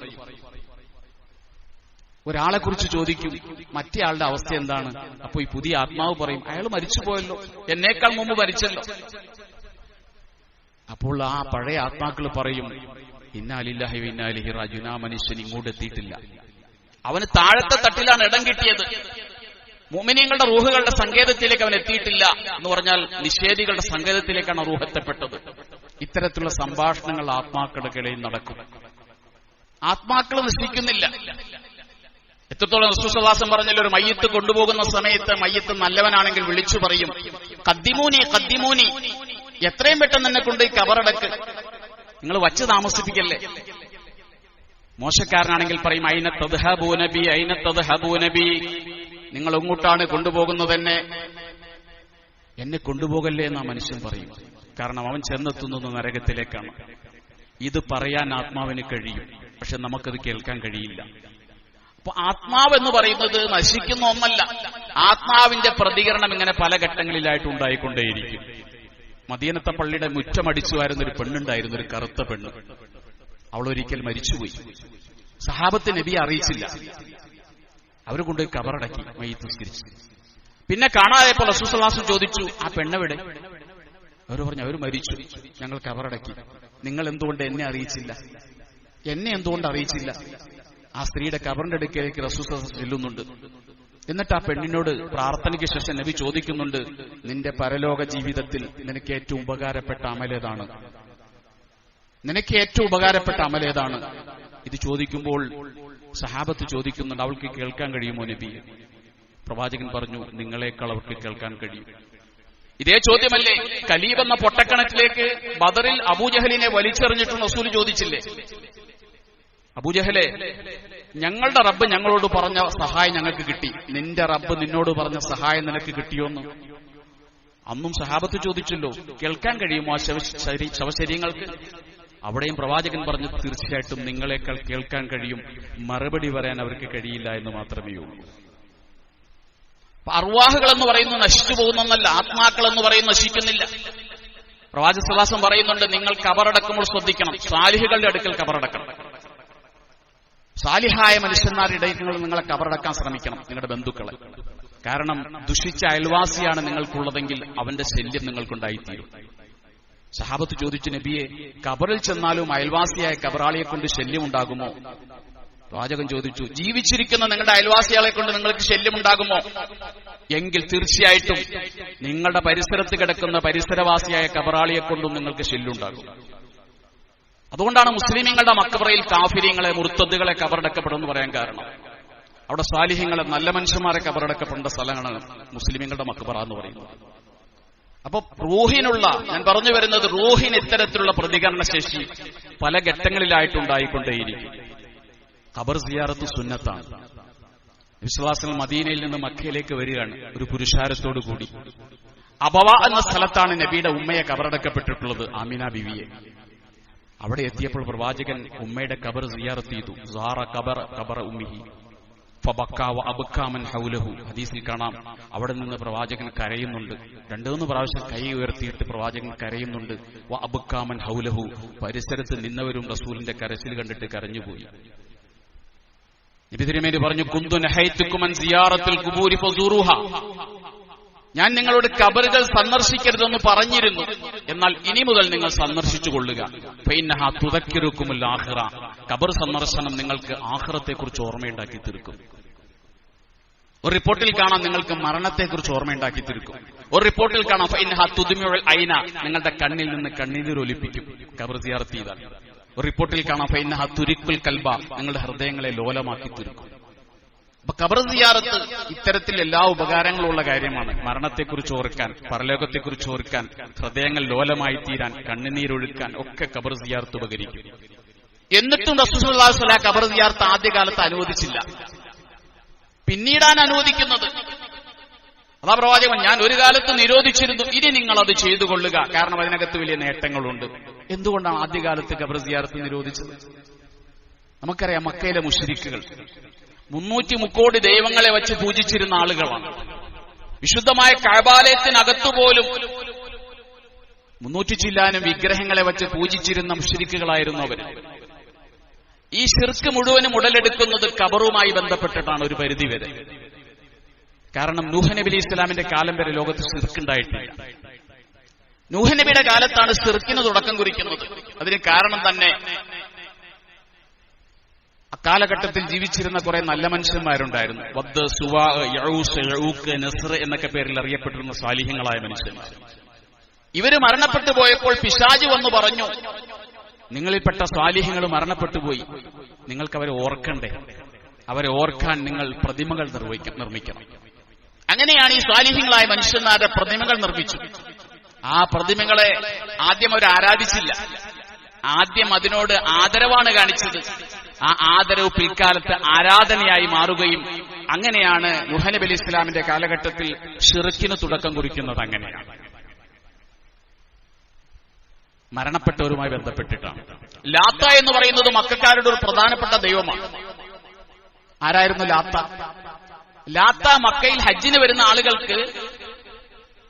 A: ഒരാളെ കുറിച്ച് ചോദിക്കും, മറ്റേ ആളുടെ അവസ്ഥ എന്താണ്? അപ്പൊ ഈ പുതിയ ആത്മാവ് പറയും, അയാൾ മരിച്ചുപോയല്ലോ, എന്നേക്കാൾ മുമ്പ് മരിച്ചല്ലോ. അപ്പോൾ ആ പഴയ ആത്മാക്കൾ പറയും, ഇന്നാ ലില്ലാഹി വ ഇന്നാ ഇലൈഹി റാജിഊൻ, ആ മനുഷ്യൻ ഇങ്ങോട്ട് എത്തിയിട്ടില്ല, അവന് താഴത്തെ തട്ടിലാണ് ഇടം കിട്ടിയത്. മുഅ്മിനീങ്ങളുടെ റൂഹുകളുടെ സങ്കേതത്തിലേക്ക് അവൻ എത്തിയിട്ടില്ല എന്ന് പറഞ്ഞാൽ നിഷേധികളുടെ സങ്കേതത്തിലേക്കാണ് റൂഹ് എത്തപ്പെട്ടത്. ഇത്തരത്തിലുള്ള സംഭാഷണങ്ങൾ ആത്മാക്കളുടെ നടക്കും. ആത്മാക്കൾ നശിക്കുന്നില്ല. എത്രത്തോളം റസൂൽ സ്വല്ലല്ലാഹു അലൈഹി വസല്ലം പറഞ്ഞല്ലോ, ഒരു മയ്യിത്ത് കൊണ്ടുപോകുന്ന സമയത്ത് മയ്യിത്ത് നല്ലവനാണെങ്കിൽ വിളിച്ചു പറയും, ഖദ്ദിമൂനി ഖദ്ദിമൂനി, എത്രയും പെട്ടെന്ന് എന്നെ കൊണ്ട് ഈ കബറടക്ക്, നിങ്ങൾ വച്ച് താമസിപ്പിക്കല്ലേ. മോശക്കാരനാണെങ്കിൽ പറയും, ഐന തദ്ഹബൂന ബി ഐന തദ്ഹബൂന ബി, നിങ്ങൾ എങ്ങോട്ടാണ് കൊണ്ടുപോകുന്നതെന്നെ, എന്നെ കൊണ്ടുപോകല്ലേ എന്നാ മനുഷ്യൻ പറയും. കാരണം അവൻ ചെന്നെത്തുന്നത് നരകത്തിലേക്കാണ്. ഇത് പറയാൻ ആത്മാവിന് കഴിയും, പക്ഷെ നമുക്കത് കേൾക്കാൻ കഴിയില്ല. അപ്പൊ ആത്മാവ് എന്ന് പറയുന്നത് നശിക്കുന്ന ഒന്നല്ല. ആത്മാവിന്റെ പ്രതികരണം ഇങ്ങനെ പല ഘട്ടങ്ങളിലായിട്ട് ഉണ്ടായിക്കൊണ്ടേയിരിക്കും. മദീനത്തെ പള്ളിയുടെ മുറ്റമടിച്ചു വരുന്ന ഒരു പെണ്ണുണ്ടായിരുന്നു, ഒരു കറുത്ത പെണ്ണ്. അവളൊരിക്കൽ മരിച്ചുപോയി. സഹാബത്ത് നബിയെ അറിയിച്ചില്ല. അവർ കൊണ്ട് കബറടക്കി, മയ്യിത്ത് നിസ്കരിച്ചു. പിന്നെ കാണാതെപ്പോൾ റസൂൽ സ്വല്ലല്ലാഹു അലൈഹി വസല്ലം ചോദിച്ചു, ആ പെണ്ണെവിടെ? അവർ പറഞ്ഞു, അവർ മരിച്ചു, ഞങ്ങൾ കബറടക്കി. നിങ്ങൾ എന്തുകൊണ്ട് എന്നെ അറിയിച്ചില്ല? എന്നെ എന്തുകൊണ്ട് അറിയിച്ചില്ല? ആ സ്ത്രീയുടെ കബറിന്റെ അടുക്കലേക്ക് റസൂൽ സ്വല്ലല്ലാഹു അലൈഹി വസല്ലം ചെല്ലുന്നുണ്ട്. എന്നിട്ട് ആ പെണ്ണിനോട് പ്രാർത്ഥനയ്ക്ക് ശേഷം നബി ചോദിക്കുന്നുണ്ട്, നിന്റെ പരലോക ജീവിതത്തിൽ നിനക്ക് ഏറ്റവും ഉപകാരപ്പെട്ട അമലേതാണ്? നിനക്ക് ഏറ്റവും ഉപകാരപ്പെട്ട അമലേതാണ്? ഇത് ചോദിക്കുമ്പോൾ സഹാബത്ത് ചോദിക്കുന്നുണ്ട്, അവൾക്ക് കേൾക്കാൻ കഴിയുമോ നബി? പ്രവാചകൻ പറഞ്ഞു, നിങ്ങളെക്കാൾ അവർക്ക് കേൾക്കാൻ കഴിയും. ഇതേ ചോദ്യമല്ലേ കലീബ് എന്ന പൊട്ടക്കണറ്റിലേക്ക് ബദറിൽ അബൂജഹലിനെ വലിച്ചെറിഞ്ഞിട്ടുള്ള റസൂൽ ചോദിച്ചില്ലേ? അബൂജഹലെ, ഞങ്ങളുടെ റബ്ബ് ഞങ്ങളോട് പറഞ്ഞ സഹായം ഞങ്ങൾക്ക് കിട്ടി, നിന്റെ റബ്ബ് നിന്നോട് പറഞ്ഞ സഹായം നിനക്ക് കിട്ടിയോന്ന് അന്നും സഹാബത്ത് ചോദിച്ചല്ലോ. കേൾക്കാൻ കഴിയുമോ ആ ശവശരീരങ്ങൾക്ക്? അവിടെയും പ്രവാചകൻ പറഞ്ഞു, തീർച്ചയായിട്ടും നിങ്ങളെക്കാൾ കേൾക്കാൻ കഴിയും, മറുപടി പറയാൻ അവർക്ക് കഴിയില്ല എന്ന് മാത്രമേ ഉള്ളൂ. അർവാഹുകൾ എന്ന് പറയുന്നത് നശിച്ചു പോകുന്നല്ല, ആത്മാക്കൾ എന്ന് പറയുന്നത് നശിക്കുന്നില്ല. പ്രവാചക സ്വല്ലല്ലാഹു അലൈഹി വസല്ലം പറയുന്നുണ്ട്, നിങ്ങൾ കബറടക്കുമ്പോൾ ശ്രദ്ധിക്കണം, സാലിഹുകളുടെ അടുക്കൽ കബറടക്കണം. സാലിഹായ മനുഷ്യന്മാരുടെ ഇടയിൽ നിങ്ങളെ കബറടക്കാൻ ശ്രമിക്കണം, നിങ്ങളുടെ ബന്ധുക്കളെ. കാരണം ദുഷിച്ച അയൽവാസിയാണ് നിങ്ങൾക്കുള്ളതെങ്കിൽ അവന്റെ ശല്യം നിങ്ങൾക്കുണ്ടായിത്തീരും. സഹാബത്ത് ചോദിച്ചു, നബിയെ, കബറിൽ ചെന്നാലും അയൽവാസിയായ കബറാളിയെ കൊണ്ട് ശല്യമുണ്ടാകുമോ? പ്രവാചകൻ ചോദിച്ചു, ജീവിച്ചിരിക്കുന്ന നിങ്ങളുടെ അയൽവാസികളെ കൊണ്ട് നിങ്ങൾക്ക് ശല്യമുണ്ടാകുമോ? എങ്കിൽ തീർച്ചയായിട്ടും നിങ്ങളുടെ പരിസരത്ത് കിടക്കുന്ന പരിസരവാസിയായ കബറാളിയെ കൊണ്ടും നിങ്ങൾക്ക് ശല്യമുണ്ടാകും. അതുകൊണ്ടാണ് മുസ്ലിമീങ്ങളുടെ മക്ബറയിൽ കാഫിര്യങ്ങളെ, മുർത്തദ്ദുകളെ കബറടക്കപ്പെടുമെന്ന് പറയാൻ കാരണം. അവിടെ സാലിഹ്യങ്ങളെ, നല്ല മനുഷ്യന്മാരെ കബറടക്കപ്പെടേണ്ട സ്ഥലങ്ങളാണ് മുസ്ലിമീങ്ങളുടെ മക്ബറ എന്ന് പറയുന്നത്. അപ്പൊ റൂഹിനുള്ള, ഞാൻ പറഞ്ഞു വരുന്നത്, റൂഹിന് ഇത്തരത്തിലുള്ള പ്രതികരണ ശേഷി പല ഘട്ടങ്ങളിലായിട്ടുണ്ടായിക്കൊണ്ടേയിരിക്കും. ഖബർ സിയാറത്ത് സുന്നത്താണ്. വിശ്വാസികൾ മദീനയിൽ നിന്ന് മക്കയിലേക്ക് വരികയാണ് ഒരു പുരുഷാരത്തോടു കൂടി. അബവ എന്ന സ്ഥലത്താണ് നബിയുടെ ഉമ്മയെ കബറടക്കപ്പെട്ടിട്ടുള്ളത്, ആമിന ബിവിയെ. അവിടെ എത്തിയപ്പോൾ പ്രവാചകൻ ഉമ്മയുടെ ഖബർ സിയാറത്ത് ചെയ്തു. സാറ ഖബറ ഉമ്മിഹി ഫബക്കാ വഅബ്കാ മൻ ഹൗലഹു. ഹദീസിൽ കാണാം, അവിടെ നിന്ന് പ്രവാചകൻ കരയുന്നുണ്ട്. 2-3 പ്രാവശ്യം കൈ ഉയർത്തിയിട്ട് പ്രവാചകൻ കരയുന്നുണ്ട്. വഅബ്കാ മൻ ഹൗലഹു, പരിസരത്ത് നിന്നവരും റസൂലിന്റെ കരച്ചിൽ കണ്ടിട്ട് കരഞ്ഞുപോയി. നബി തിരുമേനി പറഞ്ഞു, കുന്തു നഹൈതുകും അൻ സിയാറത്തുൽ ഖുബൂരി ഫസൂറുഹ, ഞാൻ നിങ്ങളോട് കബറുകൾ സന്ദർശിക്കരുതെന്ന് പറഞ്ഞിരുന്നു, എന്നാൽ ഇനി മുതൽ നിങ്ങൾ സന്ദർശിച്ചു കൊള്ളുക. ഫഇന്നഹാ തുദക്കിറുകുമുൽ ആഖിറ, ഖബർ സന്ദർശനം നിങ്ങൾക്ക് ആഖിറത്തെക്കുറിച്ച് ഓർമ്മയുണ്ടാക്കി തീർക്കും. ഒരു റിപ്പോർട്ടിൽ കാണാം, നിങ്ങൾക്ക് മരണത്തെക്കുറിച്ച് ഓർമ്മയുണ്ടാക്കി തീർക്കും. ഒരു റിപ്പോർട്ടിൽ കാണാം, ഫഇന്നഹാ തുദ്മിഉൽ ഐന, നിങ്ങളുടെ കണ്ണിൽ നിന്ന് കണ്ണീർ ഒലിപ്പിക്കും ഖബർ സിയാറത്ത് ചെയ്താൽ. ഒരു റിപ്പോർട്ടിൽ കാണാം, ഫഇന്നഹാ തുരിക്കുൽ കൽബ, നിങ്ങളുടെ ഹൃദയങ്ങളെ ലോലമാക്കി തീർക്കും. അപ്പൊ ഖബർ സിയാറത്ത് ഇത്തരത്തിൽ എല്ലാ ഉപകാരങ്ങളുള്ള കാര്യമാണ്. മരണത്തെക്കുറിച്ച് ഓർക്കാൻ, പരലോകത്തെക്കുറിച്ച് ഓർക്കാൻ, ഹൃദയങ്ങൾ ലോലമായി തീരാൻ, കണ്ണുനീരൊഴുക്കാൻ ഒക്കെ ഖബർ സിയാറത്ത് ഉപകരിക്കും. എന്നിട്ടും റസൂൽ സ്വല്ലല്ലാഹു അലൈഹി വസല്ലം ഖബർ സിയാറത്ത് ആദ്യകാലത്ത് അനുവദിച്ചില്ല, പിന്നീടാണ് അനുവദിക്കുന്നത്. അതാ പ്രവാചകൻ, ഞാൻ ഒരു കാലത്ത് നിരോധിച്ചിരുന്നു, ഇനി നിങ്ങൾ അത് ചെയ്തു കൊള്ളുക, കാരണം അതിനകത്ത് വലിയ നേട്ടങ്ങളുണ്ട്. എന്തുകൊണ്ടാണ് ആദ്യകാലത്ത് ഖബർ സിയാറത്ത് നിരോധിച്ചത്? നമുക്കറിയാം, മക്കയിലെ മുശ്രിക്കുകൾ 303 കോടി ദൈവങ്ങളെ വെച്ച് പൂജിച്ചിരുന്ന ആളുകളാണ്. വിശുദ്ധമായ കഅബാലയത്തിനകത്തുപോലും 300 ചില്ലാനും വിഗ്രഹങ്ങളെ വെച്ച് പൂജിച്ചിരുന്ന മുശ്രിക്കുകളായിരുന്നു അവർ. ഈ ശിർക്ക് മുഴുവനും ഉടലെടുക്കുന്നത് ഖബറുമായി ബന്ധപ്പെട്ടിട്ടാണ് ഒരു പരിധിവരെ. കാരണം നൂഹ് നബി അലൈഹി ഇസ്ലാമിന്റെ കാലം വരെ ലോകത്ത് ശിർക്ക് ഉണ്ടായിട്ടില്ല. നൂഹ് നബിയുടെ കാലത്താണ് ശിർക്കിന് തുടക്കം കുറിക്കുന്നത്. അതിന് കാരണം തന്നെ അക്കാലഘട്ടത്തിൽ ജീവിച്ചിരുന്ന കുറെ നല്ല മനുഷ്യന്മാരുണ്ടായിരുന്നു. വദ്, സുവാ, യഊസ്, യഊഖ്, നസ്ർ എന്നൊക്കെ പേരിൽ അറിയപ്പെട്ടിരുന്ന സാലിഹ്യങ്ങളായ മനുഷ്യന്മാർ. ഇവര് മരണപ്പെട്ടു പോയപ്പോൾ പിശാച് വന്നു പറഞ്ഞു, നിങ്ങളിൽപ്പെട്ട സാലിഹ്യങ്ങൾ മരണപ്പെട്ടുപോയി, നിങ്ങൾക്ക് അവരെ ഓർക്കണ്ടേ? അവരെ ഓർക്കാൻ നിങ്ങൾ പ്രതിമകൾ നിർമ്മിക്കണം. അങ്ങനെയാണ് ഈ സാലിഹ്യങ്ങളായ മനുഷ്യന്മാരുടെ പ്രതിമകൾ നിർമ്മിച്ചു. ആ പ്രതിമകളെ ആദ്യം അവർ ആരാധിച്ചില്ല, ആദ്യം അതിനോട് ആദരവാണ് കാണിച്ചത്. ആ ആദരവ് പിൽക്കാലത്ത് ആരാധനയായി മാറുകയും അങ്ങനെയാണ് നൂഹ് നബി അലൈഹി ഇസ്ലാമിന്റെ കാലഘട്ടത്തിൽ ഷിർക്കിന് തുടക്കം കുറിക്കുന്നത്. അങ്ങനെയാണ് മരണപ്പെട്ടവരുമായി ബന്ധപ്പെട്ടിട്ടാണ്. ലാത്ത എന്ന് പറയുന്നത് മക്കക്കാരുടെ ഒരു പ്രധാനപ്പെട്ട ദൈവമാണ്. ആരായിരുന്നു ലാത്ത? ലാത്ത മക്കയിൽ ഹജ്ജിന് വരുന്ന ആളുകൾക്ക്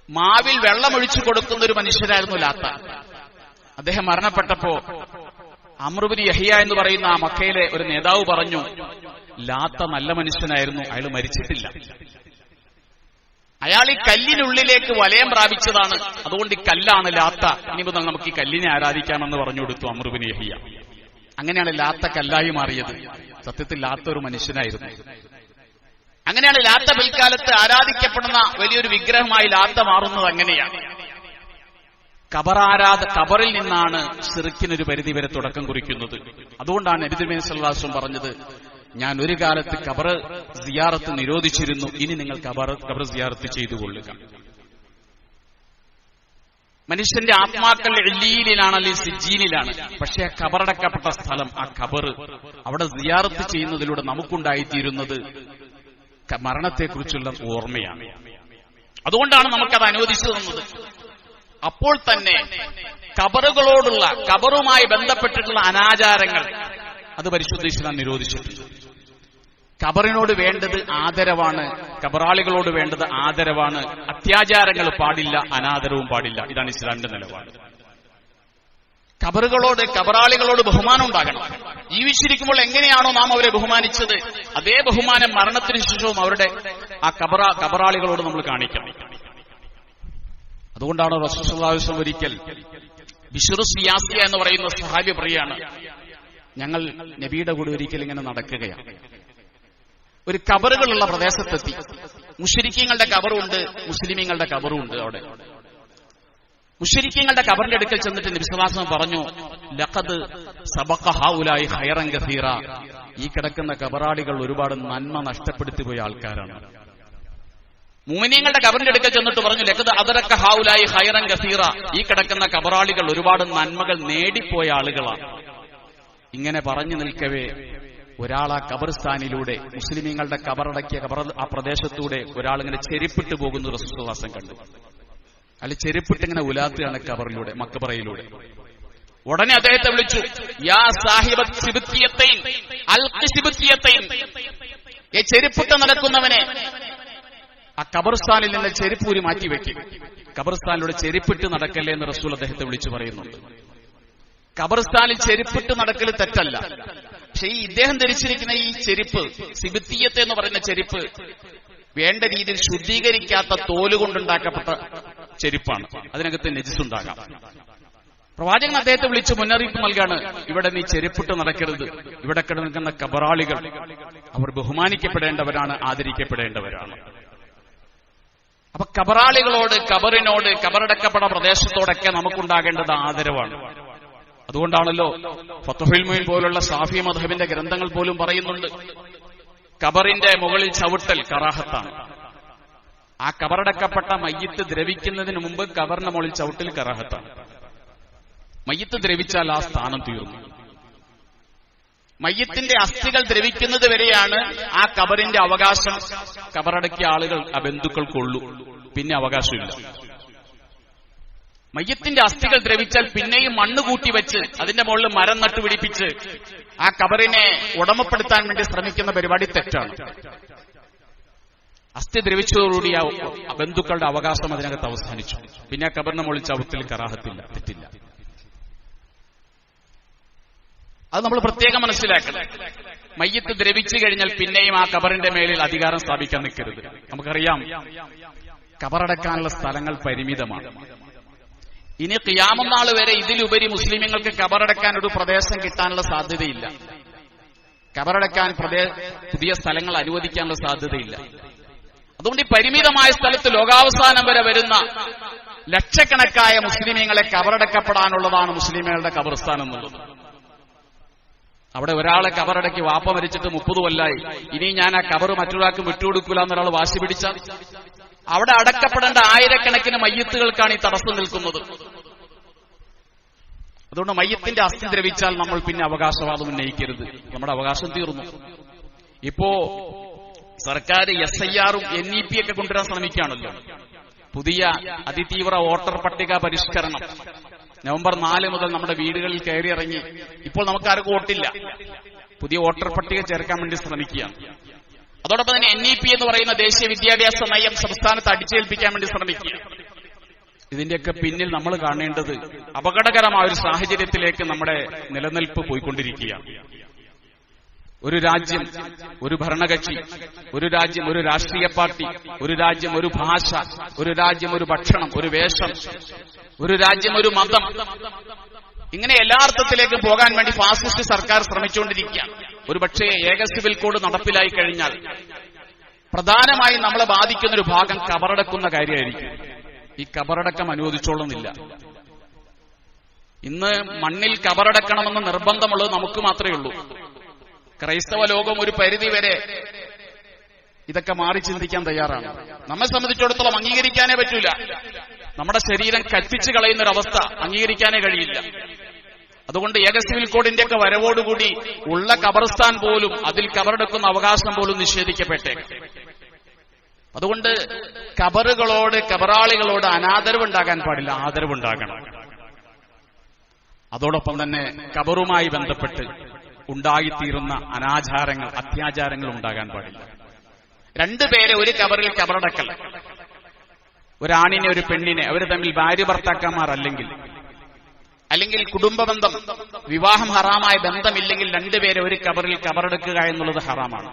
A: മാവിൽ വെള്ളമൊഴിച്ചു കൊടുക്കുന്ന ഒരു മനുഷ്യരായിരുന്നു ലാത്ത. അദ്ദേഹം മരണപ്പെട്ടപ്പോ അംർ ഇബ്നു യഹ്യ എന്ന് പറയുന്ന ആ മക്കയിലെ ഒരു നേതാവ് പറഞ്ഞു, ലാത്ത നല്ല മനുഷ്യനായിരുന്നു, അയാൾ മരിച്ചിട്ടില്ല, അയാൾ ഈ കല്ലിനുള്ളിലേക്ക് വലയം പ്രാപിച്ചതാണ്, അതുകൊണ്ട് ഈ കല്ലാണ് ലാത്ത, ഇനി മുതൽ നമുക്ക് ഈ കല്ലിനെ ആരാധിക്കാമെന്ന് പറഞ്ഞു കൊടുത്തു അംർ ഇബ്നു യഹ്യ. അങ്ങനെയാണ് ലാത്ത കല്ലായി മാറിയത്. സത്യത്തിൽ ലാത്ത ഒരു മനുഷ്യനായിരുന്നു. അങ്ങനെയാണ് ലാത്ത പിൽക്കാലത്ത് ആരാധിക്കപ്പെടുന്ന വലിയൊരു വിഗ്രഹമായി ലാത്ത മാറുന്നത്. അങ്ങനെയാണ് ഖബറിൽ നിന്നാണ് ശിർക്കിനൊരു പരിധിവരെ തുടക്കം കുറിക്കുന്നത്. അതുകൊണ്ടാണ് നബി തിരുമേനി സല്ലല്ലാഹു അലൈഹി വസല്ലം പറഞ്ഞത്, ഞാൻ ഒരു കാലത്ത് ഖബർ സിയാറത്ത് നിരോധിച്ചിരുന്നു, ഇനി നിങ്ങൾ ഖബർ സിയാറത്ത് ചെയ്തുകൊള്ളുക. മനുഷ്യന്റെ ആത്മാക്കൾ ഇല്ലീനിലാണ്, അല്ലെങ്കിൽ സിജ്ജീനിലാണ്. പക്ഷെ ആ ഖബറടക്കപ്പെട്ട സ്ഥലം, ആ ഖബർ, അവിടെ സിയാറത്ത് ചെയ്യുന്നതിലൂടെ നമുക്കുണ്ടായിത്തീരുന്നത് മരണത്തെക്കുറിച്ചുള്ള ഓർമ്മയാണ്. അതുകൊണ്ടാണ് നമുക്കത് അനുവദിച്ചു തന്നത്. അപ്പോൾ തന്നെ ഖബറുകളോടുള്ള, ഖബറുമായി ബന്ധപ്പെട്ടിട്ടുള്ള അനാചാരങ്ങൾ അത് പരിശുദ്ധ ഇസ്ലാം നിരോധിച്ചിട്ടുണ്ട്. ഖബറിനോട് വേണ്ടത് ആദരവാണ്, ഖബറാളികളോട് വേണ്ടത് ആദരവാണ്. അത്യാചാരങ്ങൾ പാടില്ല, അനാദരവും പാടില്ല. ഇതാണ് ഇസ്ലാമിന്റെ നിലപാട്. ഖബറുകളോട്, ഖബറാളികളോട് ബഹുമാനം ഉണ്ടാകണം. ജീവിച്ചിരിക്കുമ്പോൾ എങ്ങനെയാണോ നാം അവരെ ബഹുമാനിച്ചത്, അതേ ബഹുമാനം മരണത്തിന് ശേഷവും അവരുടെ ആ ഖബറാളികളോട് നമ്മൾ കാണിക്കണം. അതുകൊണ്ടാണ് റസൂൽ സല്ലല്ലാഹു അലൈഹി വസല്ലം ഒരിക്കൽ ബിശ്ർ സിയാസിയ എന്ന് പറയുന്ന സഹാബി പറയാണ്, ഞങ്ങൾ നബിയുടെ കൂടെ ഒരിക്കൽ ഇങ്ങനെ നടക്കുകയാണ്, ഒരു ഖബറുകളുള്ള പ്രദേശത്തെത്തി. മുശ്രിക്കീങ്ങളുടെ ഖബറുണ്ട്, മുസ്ലിമീങ്ങളുടെ ഖബറുണ്ട്. അവിടെ മുശ്രിക്കീങ്ങളുടെ ഖബറിന്റെ അടുക്കൽ ചെന്നിട്ട് നബി സല്ലല്ലാഹു അലൈഹി വസല്ലം പറഞ്ഞു, ലഖദ് സബഖ ഹൗലായി ഖൈറൻ കസീറ, ഈ കിടക്കുന്ന ഖബറാളികൾ ഒരുപാട് നന്മ നഷ്ടപ്പെടുത്തി പോയ ആൾക്കാരാണ്. മുഅ്മിനീങ്ങളുടെ ഖബറിന്റെ അടുക്കൽ ചെന്നിട്ട് പറഞ്ഞു, ലഖദ് അദറക ഹൗലായി ഖൈറൻ കസീറ, ഈ കിടക്കുന്ന ഖബറാളികൾ ഒരുപാട് നന്മകൾ നേടിപ്പോയ ആളുകളാണ്. ഇങ്ങനെ പറഞ്ഞു നിൽക്കവേ ഒരാൾ ആ ഖബർസ്ഥാനിലൂടെ, മുസ്ലിമീങ്ങളുടെ ഖബറടക്കിയ ആ പ്രദേശത്തൂടെ ഒരാളിങ്ങനെ ചെരുപ്പിട്ട് പോകുന്ന റസൂൽ സല്ലല്ലാഹു അലൈഹി വസല്ലം കണ്ടു. അല്ലെ ചെരുപ്പിട്ട് ഇങ്ങനെ ഉലാത്തുകയാണ് ഖബറിലൂടെ, മക്ബറയിലൂടെ. ഉടനെ അദ്ദേഹത്തെ വിളിച്ചു, യാ സാഹിബത് സിബ്തിയത്തൈൻ അൽഖി സിബ്തിയത്തൈൻ, ഈ ചെരുപ്പിട്ട് നടക്കുന്നവനെ ആ ഖബർസ്ഥാനിൽ നിന്ന് ചെരുപ്പൂരി മാറ്റിവെക്കും. ഖബർസ്ഥാനിലൂടെ ചെരുപ്പിട്ട് നടക്കല്ലേ എന്ന് റസൂൽ അദ്ദേഹത്തെ വിളിച്ചു പറയുന്നുണ്ട്. ഖബർസ്ഥാനിൽ ചെരുപ്പിട്ട് നടക്കൽ തെറ്റല്ല, പക്ഷെ ഈ ഇദ്ദേഹം ധരിച്ചിരിക്കുന്ന ഈ ചെരുപ്പ്, സിബിത്തിയത്തെ എന്ന് പറയുന്ന ചെരുപ്പ്, വേണ്ട രീതിയിൽ ശുദ്ധീകരിക്കാത്ത തോല് കൊണ്ടുണ്ടാക്കപ്പെട്ട ചെരുപ്പാണ്. അതിനകത്ത് നജിസുണ്ടാകാം. പ്രവാചകൻ അദ്ദേഹത്തെ വിളിച്ച് മുന്നറിയിപ്പ് നൽകാണ്, ഇവിടെ നീ ചെരുപ്പിട്ട് നടക്കരുത്, ഇവിടെ കിടക്കുന്ന ഖബറാളികൾ അവർ ബഹുമാനിക്കപ്പെടേണ്ടവരാണ്, ആദരിക്കപ്പെടേണ്ടവരാണ്. അപ്പൊ ഖബറാളികളോട്, ഖബറിനോട്, ഖബറടക്കപ്പെട്ട പ്രദേശത്തോടൊക്കെ നമുക്കുണ്ടാകേണ്ടത് ആദരവാണ്. അതുകൊണ്ടാണല്ലോ ഫത്ഹുൽ മുഈൻ പോലുള്ള സാഫി മദ്ഹബിന്റെ ഗ്രന്ഥങ്ങൾ പോലും പറയുന്നുണ്ട്, ഖബറിന്റെ മുകളിൽ ചവിട്ടൽ കറാഹത്താണ്. ആ ഖബറടക്കപ്പെട്ട മയ്യിത്ത് ദ്രവിക്കുന്നതിന് മുമ്പ് ഖബറിന്റെ മുകളിൽ ചവിട്ടൽ കറാഹത്താണ്. മയ്യിത്ത് ദ്രവിച്ചാൽ ആ സ്ഥാനം തീർന്നു. മയ്യിത്തിന്റെ അസ്ഥികൾ ദ്രവിക്കുന്നത് വരെയാണ് ആ ഖബറിന്റെ അവകാശം ഖബറടക്കിയ ആളുകൾ, ആ ബന്ധുക്കൾക്കുള്ളൂ. പിന്നെ അവകാശമില്ല. മയ്യത്തിന്റെ അസ്ഥികൾ ദ്രവിച്ചാൽ പിന്നെയും മണ്ണ് കൂട്ടിവെച്ച് അതിന്റെ മുകളിൽ മരം നട്ടുപിടിപ്പിച്ച് ആ ഖബറിനെ ഉടമപ്പെടുത്താൻ വേണ്ടി ശ്രമിക്കുന്ന പരിപാടി തെറ്റാണ്. അസ്ഥി ദ്രവിച്ചതോടുകൂടി ആ ബന്ധുക്കളുടെ അവകാശം അതിനകത്ത് അവസാനിച്ചു. പിന്നെ ആ ഖബറിന്റെ മുകളിൽ ചവിട്ടൽ കറാഹത്തില്ല, തെറ്റില്ല. അത് നമ്മൾ പ്രത്യേകം മനസ്സിലാക്കണം. മയ്യത്ത് ദ്രവിച്ചു കഴിഞ്ഞാൽ പിന്നെയും ആ ഖബറിന്റെ മേലിൽ അധികാരം സ്ഥാപിക്കാൻ നിൽക്കരുത്. നമുക്കറിയാം, ഖബറടക്കാനുള്ള സ്ഥലങ്ങൾ പരിമിതമാണ്. ഇനി ഖിയാമത്ത് നാൾ വരെ ഇതിലുപരി മുസ്ലിമീങ്ങൾക്ക് ഖബറടക്കാൻ ഒരു പ്രദേശം കിട്ടാനുള്ള സാധ്യതയില്ല. കബറടക്കാൻ പുതിയ സ്ഥലങ്ങൾ അനുവദിക്കാനുള്ള സാധ്യതയില്ല. അതുകൊണ്ട് ഈ പരിമിതമായ സ്ഥലത്ത് ലോകാവസാനം വരെ വരുന്ന ലക്ഷക്കണക്കായ മുസ്ലിമീങ്ങളെ കബറടക്കപ്പെടാനുള്ളതാണ് മുസ്ലിമീങ്ങളുടെ ഖബർസ്ഥാനം എന്നുള്ളത്. അവിടെ ഒരാളെ കബറടക്കി വാപ്പ മരിച്ചിട്ട് 30 കൊല്ലായി, ഇനി ഞാൻ ആ കബർ മറ്റൊരാൾക്ക് വിട്ടുകൊടുക്കില്ല എന്നൊരാൾ വാശി പിടിച്ചാൽ അവിടെ അടക്കപ്പെടേണ്ട ആയിരക്കണക്കിന് മയ്യത്തുകൾക്കാണ് ഈ തടസ്സം നിൽക്കുന്നത്. അതുകൊണ്ട് മയ്യത്തിന്റെ അസ്ഥി ദ്രവിച്ചാൽ നമ്മൾ പിന്നെ അവകാശവാദം ഉന്നയിക്കരുത്. നമ്മുടെ അവകാശം തീർന്നു. ഇപ്പോ സർക്കാർ SIR-ഉം NEP ഒക്കെ കൊണ്ടുവരാൻ ശ്രമിക്കുകയാണല്ലോ. പുതിയ അതിതീവ്ര വോട്ടർ പട്ടിക പരിഷ്കരണം നവംബർ 4 മുതൽ നമ്മുടെ വീടുകളിൽ കയറിയിറങ്ങി. ഇപ്പോൾ നമുക്കാർക്കും വോട്ടില്ല. പുതിയ വോട്ടർ പട്ടിക ചേർക്കാൻ വേണ്ടി ശ്രമിക്കുകയാണ്. അതോടൊപ്പം തന്നെ NEP എന്ന് പറയുന്ന ദേശീയ വിദ്യാഭ്യാസ നയം സംസ്ഥാനത്ത് അടിച്ചേൽപ്പിക്കാൻ വേണ്ടി ശ്രമിക്കുക. ഇതിന്റെയൊക്കെ പിന്നിൽ നമ്മൾ കാണേണ്ടത് അപകടകരമായ ഒരു സാഹചര്യത്തിലേക്ക് നമ്മുടെ നിലനിൽപ്പ് പോയിക്കൊണ്ടിരിക്കുകയാണ്. ഒരു രാജ്യം, ഒരു ഭരണകക്ഷി, ഒരു രാജ്യം, ഒരു രാഷ്ട്രീയ പാർട്ടി, ഒരു രാജ്യം, ഒരു ഭാഷ, ഒരു രാജ്യം, ഒരു ഭക്ഷണം, ഒരു വേഷം, ഒരു രാജ്യം, ഒരു മതം, ഇങ്ങനെ എല്ലാ അർത്ഥത്തിലേക്കും പോകാൻ വേണ്ടി ഫാസിസ്റ്റ് സർക്കാർ ശ്രമിച്ചുകൊണ്ടിരിക്കുകയാണ്. ഒരു പക്ഷേ ഏക സിവിൽ കോഡ് നടപ്പിലായി കഴിഞ്ഞാൽ പ്രധാനമായും നമ്മളെ ബാധിക്കുന്ന ഒരു ഭാഗം കബറടക്കുന്ന കാര്യമായിരിക്കും. ഈ കബറടക്കം അനുവദിച്ചോളുന്നില്ല. ഇന്ന് മണ്ണിൽ കബറടക്കണമെന്ന് നിർബന്ധമുള്ളത് നമുക്ക് മാത്രമേ ഉള്ളൂ. ക്രൈസ്തവ ലോകം ഒരു പരിധിവരെ ഇതൊക്കെ മാറി ചിന്തിക്കാൻ തയ്യാറാണ്. നമ്മെ സംബന്ധിച്ചിടത്തോളം അംഗീകരിക്കാനേ പറ്റൂല. നമ്മുടെ ശരീരം കത്തിച്ചു കളയുന്നൊരവസ്ഥ അംഗീകരിക്കാനേ കഴിയില്ല. അതുകൊണ്ട് ഏക സിവിൽ കോഡിന്റെയൊക്കെ വരവോടുകൂടി ഉള്ള ഖബർസ്ഥാൻ പോലും അതിൽ കബറടക്കുന്ന അവകാശം പോലും നിഷേധിക്കപ്പെട്ടേക്കും. അതുകൊണ്ട് ഖബറുകളോട്, ഖബറാളികളോട് അനാദരവുണ്ടാകാൻ പാടില്ല, ആദരവുണ്ടാകണം. അതോടൊപ്പം തന്നെ ഖബറുമായി ബന്ധപ്പെട്ട് ഉണ്ടായിത്തീരുന്ന അനാചാരങ്ങൾ, അത്യാചാരങ്ങൾ ഉണ്ടാകാൻ പാടില്ല. രണ്ടുപേരെ ഒരു ഖബറിൽ ഖബറടക്കൽ, ഒരാണിനെ ഒരു പെണ്ണിനെ, അവർ തമ്മിൽ ഭാര്യ ഭർത്താക്കന്മാരല്ലെങ്കിൽ, അല്ലെങ്കിൽ കുടുംബബന്ധം, വിവാഹം ഹറാമായ ബന്ധമില്ലെങ്കിൽ രണ്ടുപേരെ ഒരു ഖബറിൽ ഖബറടക്കുക എന്നുള്ളത് ഹറാമാണ്.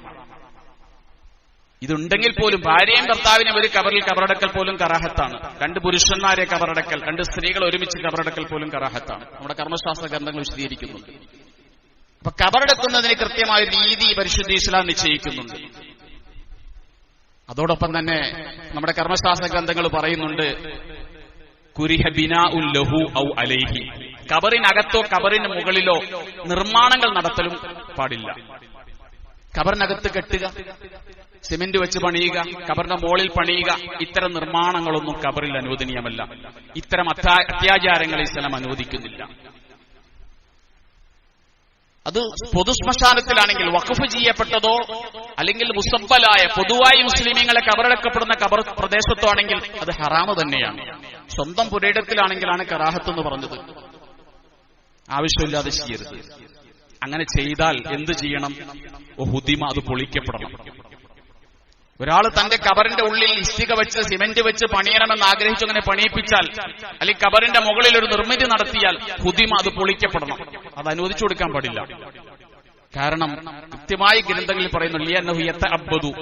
A: ഇതുണ്ടെങ്കിൽ പോലും ഭാര്യയും ഭർത്താവിനെയും ഒരു ഖബറിൽ ഖബറടക്കൽ പോലും കറാഹത്താണ്. രണ്ട് പുരുഷന്മാരെ ഖബറടക്കൽ, രണ്ട് സ്ത്രീകൾ ഒരുമിച്ച് ഖബറടക്കൽ പോലും കറാഹത്താണ്. നമ്മുടെ കർമ്മശാസ്ത്ര ഗ്രന്ഥങ്ങൾ വിശദീകരിക്കുന്നുണ്ട്. അപ്പൊ ഖബറടക്കുന്നതിന് കൃത്യമായ രീതി പരിശുദ്ധ ഇസ്ലാം നിശ്ചയിക്കുന്നുണ്ട്. അതോടൊപ്പം തന്നെ നമ്മുടെ കർമ്മശാസ്ത്ര ഗ്രന്ഥങ്ങൾ പറയുന്നുണ്ട്, കുരിഹ ബിനാഉൻ ലഹു ഔ അലൈഹി, ഖബറിനകത്തോ ഖബറിന് മുകളിലോ നിർമ്മാണങ്ങൾ നടത്തലും പാടില്ല. ഖബറിനകത്ത് കെട്ടുക, സിമന്റ് വെച്ച് പണിയുക, ഖബറിന്റെ മുകളിൽ പണിയുക, ഇത്തരം നിർമ്മാണങ്ങളൊന്നും ഖബറിൽ അനുവദനീയമല്ല. ഇത്തരം അത്യാചാരങ്ങൾ ഇസ്ലാം അനുവദിക്കുന്നില്ല. അത് പൊതുശ്മശാനത്തിലാണെങ്കിൽ, വഖഫ് ചെയ്യപ്പെട്ടതോ അല്ലെങ്കിൽ മുസബ്ബലായ പൊതുവായി മുസ്ലിമീങ്ങളെ ഖബറടക്കപ്പെടുന്ന ഖബർ പ്രദേശത്തോ ആണെങ്കിൽ അത് ഹറാമ് തന്നെയാണ്. സ്വന്തം പുരയിടത്തിലാണെങ്കിലാണ് കറാഹത്ത് എന്ന് പറഞ്ഞത്. ആവശ്യമില്ലാതെ ചെയ്യരുത്. അങ്ങനെ ചെയ്താൽ എന്ത് ചെയ്യണം? ഹുദിമ, അത് പൊളിക്കപ്പെടണം. ഒരാൾ തന്റെ ഖബറിന്റെ ഉള്ളിൽ ഇഷ്ടിക വെച്ച് സിമന്റ് വെച്ച് പണിയണമെന്ന് ആഗ്രഹിച്ചു അങ്ങനെ പണിയിപ്പിച്ചാൽ, അല്ലെങ്കിൽ ഖബറിന്റെ മുകളിൽ ഒരു നിർമ്മിതി നടത്തിയാൽ ഹുദിമ, അത് പൊളിക്കപ്പെടണം. അത് അനുവദിച്ചു കൊടുക്കാൻ പാടില്ല. കാരണം കൃത്യമായി ഗ്രന്ഥങ്ങളിൽ പറയുന്നു, ലിയന്നഹു യതഅബ്ബദു,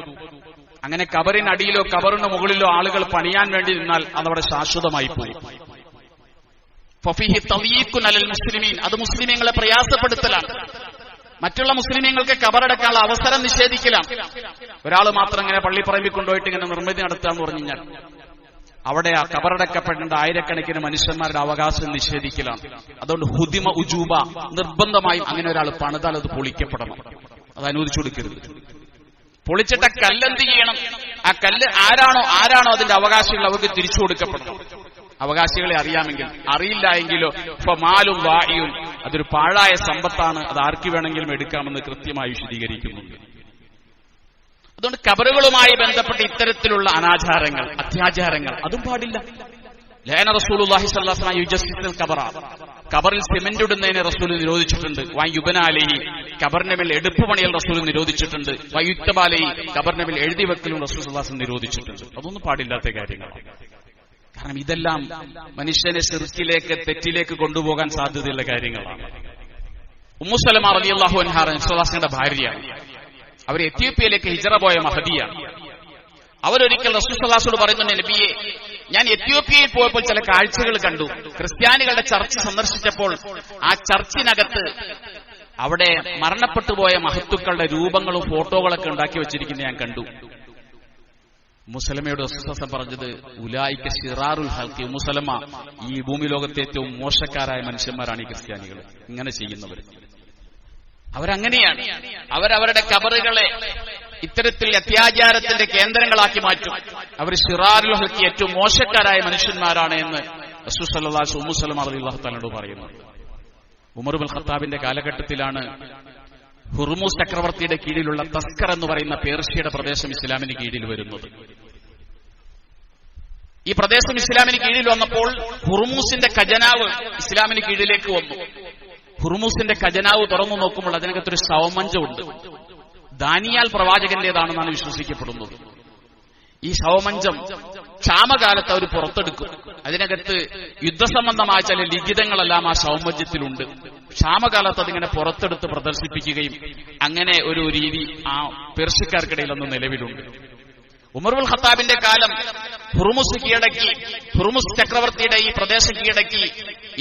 A: അങ്ങനെ ഖബറിനടിയിലോ ഖബറിന് മുകളിലോ ആളുകൾ പണിയാൻ വേണ്ടി നിന്നാൽ അതവിടെ ശാശ്വതമായി പോയി. ഫഫീഹി തളീഖുൻ അലൽ മുസ്ലിമീൻ, അത് മുസ്ലിമീങ്ങളെ പ്രയാസപ്പെടുത്തലാണ്. മറ്റുള്ള മുസ്ലിമീങ്ങൾക്ക് ഖബറടക്കാനുള്ള അവസരം നിഷേധിക്കലാണ്. ഒരാൾ മാത്രം ഇങ്ങനെ പള്ളിപ്പറമ്പിൽ കൊണ്ടുപോയിട്ട് ഇങ്ങനെ നിർമ്മിതി നടത്തുക എന്ന് പറഞ്ഞു കഴിഞ്ഞാൽ അവിടെ ആ ഖബറടക്കപ്പെടേണ്ട ആയിരക്കണക്കിന് മനുഷ്യന്മാരുടെ അവകാശം നിഷേധിക്കലാണ്. അതുകൊണ്ട് ഹുദിമ ഉജൂബ, നിർബന്ധമായും അങ്ങനെ ഒരാൾ പണിതാൽ അത് പൊളിക്കപ്പെടണം. അത് അനുവദിച്ചു കൊടുക്കരുത്. പൊളിച്ചിട്ട കല്ലെന്ത് ചെയ്യണം? ആ കല്ല് ആരാണോ അതിന്റെ അവകാശികൾ അവർക്ക് തിരിച്ചു കൊടുക്കപ്പെടണം. അവകാശികളെ അറിയാമെങ്കിൽ, അറിയില്ല എങ്കിലോ ഫമാലും വാഇയുൻ, അതൊരു പാഴായ സമ്പത്താണ്, അത് ആർക്ക് വേണമെങ്കിലും എടുക്കാമെന്ന് കൃത്യമായി വിശദീകരിക്കുന്നുണ്ട്. അതുകൊണ്ട് ഖബറുകളുമായി ബന്ധപ്പെട്ട് ഇത്തരത്തിലുള്ള അനാചാരങ്ങൾ, അത്യാചാരങ്ങൾ അതും പാടില്ല. ലാന റസൂലുള്ളാഹി സ്വല്ലല്ലാഹു അലൈഹി വസല്ലം യുജസ്സിൽ ഖബറ, ഖബറിൽ സിമന്റ് ഇടുന്നതിനെ റസൂൽ നിരോധിച്ചിട്ടുണ്ട്. വയുബന അലൈഹി, ഖബറിന്റെ മേൽ എടുപ്പ് പണിയൽ റസൂൽ നിരോധിച്ചിട്ടുണ്ട്. വയുക്തബ അലൈഹി, ഖബറിന്റെ മേൽ എഴുതി വെക്കലും റസൂൽ സ്വല്ലല്ലാഹു അലൈഹി വസല്ലം നിരോധിച്ചിട്ടുണ്ട്. അതൊന്നും പാടില്ലാത്ത കാര്യങ്ങളാണ്. കാരണം ഇതെല്ലാം മനുഷ്യനെ ശിർക്കിലേക്ക്, തെറ്റിലേക്ക് കൊണ്ടുപോകാൻ സാധ്യതയുള്ള കാര്യങ്ങളാണ്. ഉമ്മു സലമ റളിയല്ലാഹു അൻഹാ റസൂലുള്ളാഹിയുടെ ഭാര്യയാണ്. അവർ എത്യോപ്യയിലേക്ക് ഹിജറ പോയ മഹദിയാണ്. അവരൊരിക്കൽ റസൂൽ സ്വല്ലല്ലാഹു അലൈഹി വസല്ലം പറയുന്നുണ്ട്, നബിയെ, ഞാൻ എത്യോപ്യയിൽ പോയപ്പോൾ ചില കാഴ്ചകൾ കണ്ടു. ക്രിസ്ത്യാനികളുടെ ചർച്ച് സന്ദർശിച്ചപ്പോൾ ആ ചർച്ചിനകത്ത് അവിടെ മരണപ്പെട്ടുപോയ മഹത്തുക്കളുടെ രൂപങ്ങളും ഫോട്ടോകളൊക്കെ ഉണ്ടാക്കി വെച്ചിരിക്കുന്നത് ഞാൻ കണ്ടു. മുസലമയോട് റസൂലുള്ളാഹി പറഞ്ഞത് ഉലായിക ശിറാറുൽ ഹൽഖി, മുസലമ ഈ ഭൂമി ലോകത്തെ ഏറ്റവും മോശക്കാരായ മനുഷ്യന്മാരാണ് ഈ ക്രിസ്ത്യാനികൾ. ഇങ്ങനെ ചെയ്യുന്നവർ അവരങ്ങനെയാണ്. അവരവരുടെ ഖബറുകളെ ഇത്തരത്തിൽ അത്യാചാരത്തിന്റെ കേന്ദ്രങ്ങളാക്കി മാറ്റും. അവർ ശിറാറുൽ ഹൽഖി, ഏറ്റവും മോശക്കാരായ മനുഷ്യന്മാരാണ് എന്ന് റസൂൽ സല്ലല്ലാഹു അലൈഹി വസല്ലം ഉമ്മു സലമ റളിയല്ലാഹു തആലയോട് പറയുന്നത്. ഉമർ ഇബ്നുൽ ഖത്താബിന്റെ കാലഘട്ടത്തിലാണ് ഹുർമുസ് ചക്രവർത്തിയുടെ കീഴിലുള്ള തസ്കർ എന്ന് പറയുന്ന പേർഷ്യയുടെ പ്രദേശം ഇസ്ലാമിന് കീഴിൽ വരുന്നത്. ഈ പ്രദേശം ഇസ്ലാമിന് കീഴിൽ വന്നപ്പോൾ ഹുർമുസിന്റെ ഖജനാവ് ഇസ്ലാമിന് കീഴിലേക്ക് വന്നു. ഹുർമുസിന്റെ ഖജനാവ് തുറന്നു നോക്കുമ്പോൾ അതിനകത്തൊരു ശവമഞ്ചമുണ്ട്. ദാനിയാൽ പ്രവാചകന്റേതാണെന്നാണ് വിശ്വസിക്കപ്പെടുന്നത്. ഈ ശവമഞ്ചം ക്ഷാമകാലത്ത് അവർ പുറത്തെടുക്കും. അതിനകത്ത് യുദ്ധസംബന്ധമായ ചില ലിഖിതങ്ങളെല്ലാം ആ ശവമഞ്ചത്തിലുണ്ട്. ക്ഷാമകാലത്ത് അതിങ്ങനെ പുറത്തെടുത്ത് പ്രദർശിപ്പിക്കുകയും അങ്ങനെ ഒരു രീതി ആ പേർഷ്യക്കാർക്കിടയിൽ അന്ന് നിലവിലുണ്ട്. ഉമർ ഇബ്നുൽ ഖത്താബിന്റെ കാലം ഹുർമുസ് കീഴടക്കി, ഹുർമുസ് ചക്രവർത്തിയുടെ ഈ പ്രദേശം കീഴടക്കി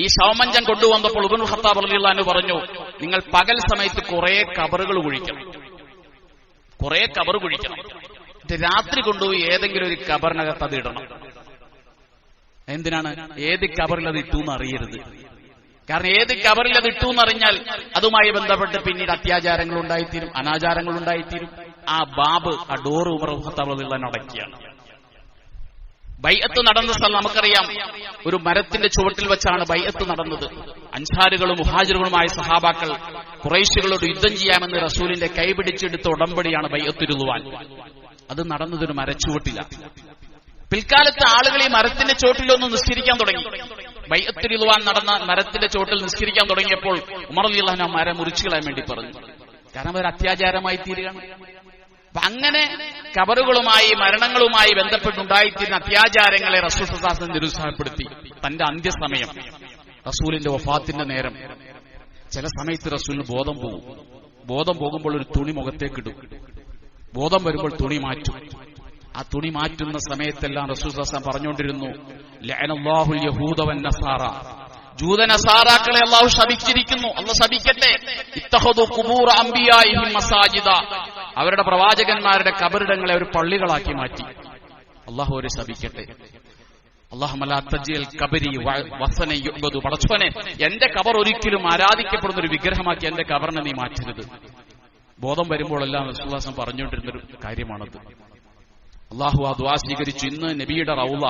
A: ഈ ശവമഞ്ചം കൊണ്ടുവന്നപ്പോൾ ഇബ്നുൽ ഖത്താബ് റളിയല്ലാഹു അൻഹു പറഞ്ഞു, നിങ്ങൾ പകൽ സമയത്ത് കുറെ കബറുകൾ കുഴിക്കണം, കുറെ കബർ കുഴിക്കണം. രാത്രി കൊണ്ടുപോയി ഏതെങ്കിലും ഒരു കബറിനകത്ത് അത് ഇടണം. എന്തിനാണ്? ഏത് കബറിൽ അത് ഇട്ടു എന്ന് അറിയരുത്. കാരണം ഏത് കബറിൽ അത് ഇട്ടു എന്നറിഞ്ഞാൽ അതുമായി ബന്ധപ്പെട്ട് പിന്നീട് അത്യാചാരങ്ങൾ ഉണ്ടായിത്തീരും, അനാചാരങ്ങൾ ഉണ്ടായിത്തീരും. ആ ബാബ്, ആ ഡോറ് ഉമർ ഖത്താബ് റളിയല്ലാഹു അൻഹു അടക്കിയാണ്. ബൈഅത്ത് നടന്ന സ്ഥലം നമുക്കറിയാം. ഒരു മരത്തിന്റെ ചുവട്ടിൽ വെച്ചാണ് ബൈഅത്ത് നടന്നത്. അൻസാറുകളും മുഹാജിറുകളുമായ സഹാബാക്കൾ ഖുറൈശികളോട് യുദ്ധം ചെയ്യാമെന്ന് റസൂലിന്റെ കൈപിടിച്ചെടുത്ത ഉടമ്പടിയാണ് ബൈഅത്തുൽ റിദ്വാൻ. അത് നടന്നതൊരു മരച്ചുവട്ടിലാണ്. പിൽക്കാലത്ത് ആളുകൾ ഈ മരത്തിന്റെ ചോട്ടിലൊന്ന് നിസ്കരിക്കാൻ തുടങ്ങി. ബൈഅത്തുൽ റിദ്വാൻ നടന്ന മരത്തിന്റെ ചോട്ടിൽ നിസ്കരിക്കാൻ തുടങ്ങിയപ്പോൾ ഉമർ റളിയല്ലാഹു അൻഹു മരം മുറിച്ചു കളയാൻ വേണ്ടി പറഞ്ഞു. കാരണം അതൊരു അത്യാചാരമായി തീരുകയാണ്. അപ്പൊ അങ്ങനെ ഖബറുകളുമായി മരണങ്ങളുമായി ബന്ധപ്പെട്ടുണ്ടായിത്തീരുന്ന അത്യാചാരങ്ങളെ റസൂൽ സല്ലല്ലാഹു അലൈഹി വസല്ലം നിരുത്സാഹപ്പെടുത്തി. തന്റെ അന്ത്യസമയം, റസൂലിന്റെ വഫാത്തിന്റെ നേരം, ചില സമയത്ത് റസൂലിന് ബോധം പോകും. ബോധം പോകുമ്പോൾ ഒരു തുണി മുഖത്തേക്കിടും. ബോധം വരുമ്പോൾ തുണി മാറ്റും. ആ തുണി മാറ്റുന്ന സമയത്തെല്ലാം റസൂൽ സല്ലല്ലാഹു അലൈഹി വസല്ലം പറഞ്ഞുകൊണ്ടിരുന്നു, ലഅനല്ലാഹുൽ യഹൂദ വൻ നസാറ, ജൂതനസാറാക്കളെ അല്ലാഹു ശപിച്ചിരിക്കുന്നു, അല്ലാഹു ശപിക്കട്ടെ. ഇത്തഖദു ഖുബൂറ അംബിയാഇഹിം മസാജിദ, അവരുടെ പ്രവാചകന്മാരുടെ കബറിടങ്ങളെ ഒരു പള്ളികളാക്കി മാറ്റി. അല്ലാഹു അവരെ ശപിക്കട്ടെ. അല്ലാഹുമ്മ ലാ തജ്അൽ ഖബരി വസനൻ യുഅബദു, പടച്ചോനെ എന്റെ ഖബർ ഒരിക്കലും ആരാധിക്കപ്പെടുന്ന ഒരു വിഗ്രഹമാക്കി എന്റെ ഖബറിനെ നീ മാറ്റരുത്. ബോധം വരുമ്പോഴെല്ലാം റസൂലുള്ളാഹി സ്വല്ലല്ലാഹു അലൈഹി വസല്ലം പറഞ്ഞുകൊണ്ടിരുന്നൊരു കാര്യമാണത്. അള്ളാഹു ആ ദുആ സ്വീകരിച്ചു. ഇന്ന് നബിയുടെ റൗള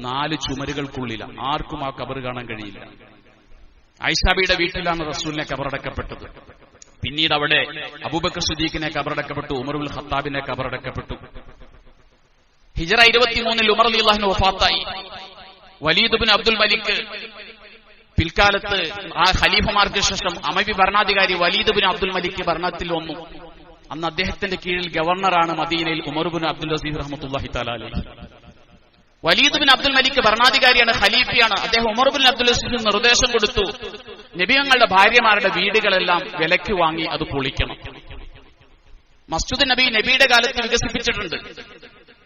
A: 4 ചുമരുകൾക്കുള്ളില, ആർക്കും ആ ഖബർ കാണാൻ കഴിയില്ല. ആയിഷാബിയുടെ വീട്ടിലാണ് റസൂലിനെ ഖബറടക്കപ്പെട്ടത്. പിന്നീട് അവിടെ അബൂബക്കർ സിദ്ദീഖിനെ ഖബറടക്കപ്പെട്ടു, ഉമർ ഇബ്നുൽ ഖത്താബിനെ ഖബറടക്കപ്പെട്ടു. ഹിജ്റ 23 ഉമർ റളിയല്ലാഹു അൻഹു വഫാത്തായി. വലീദ് ഇബ്നു അബ്ദുൽ മലിക് പിൽക്കാലത്ത് ആ ഖലീഫമാർക്ക് ശേഷം അമവി ഭരണാധികാരി വലീദ് ഇബ്നു അബ്ദുൽ മലിക് ഭരണത്തിൽ വന്നു. അന്ന് അദ്ദേഹത്തിന്റെ കീഴിൽ ഗവർണറാണ് മദീനയിൽ ഉമർ ഇബ്നു അബ്ദുൽ അസീസ് റഹ്മത്തുള്ളാഹി തആല അലൈഹി. വലീദ് ഇബ്നു അബ്ദുൽ മലിക് ഭരണാധികാരിയാണ്, ഖലീഫയാണ്. അദ്ദേഹം ഉമർ ഇബ്നു അബ്ദുൽ അസീസിന് നിർദ്ദേശം കൊടുത്തു, നബിയുടെ ഭാര്യമാരുടെ വീടുകളെല്ലാം വിലക്ക് വാങ്ങി അത് പൊളിക്കണം. മസ്ജിദ് നബി നബിയുടെ കാലത്ത് വികസിപ്പിച്ചിട്ടുണ്ട്,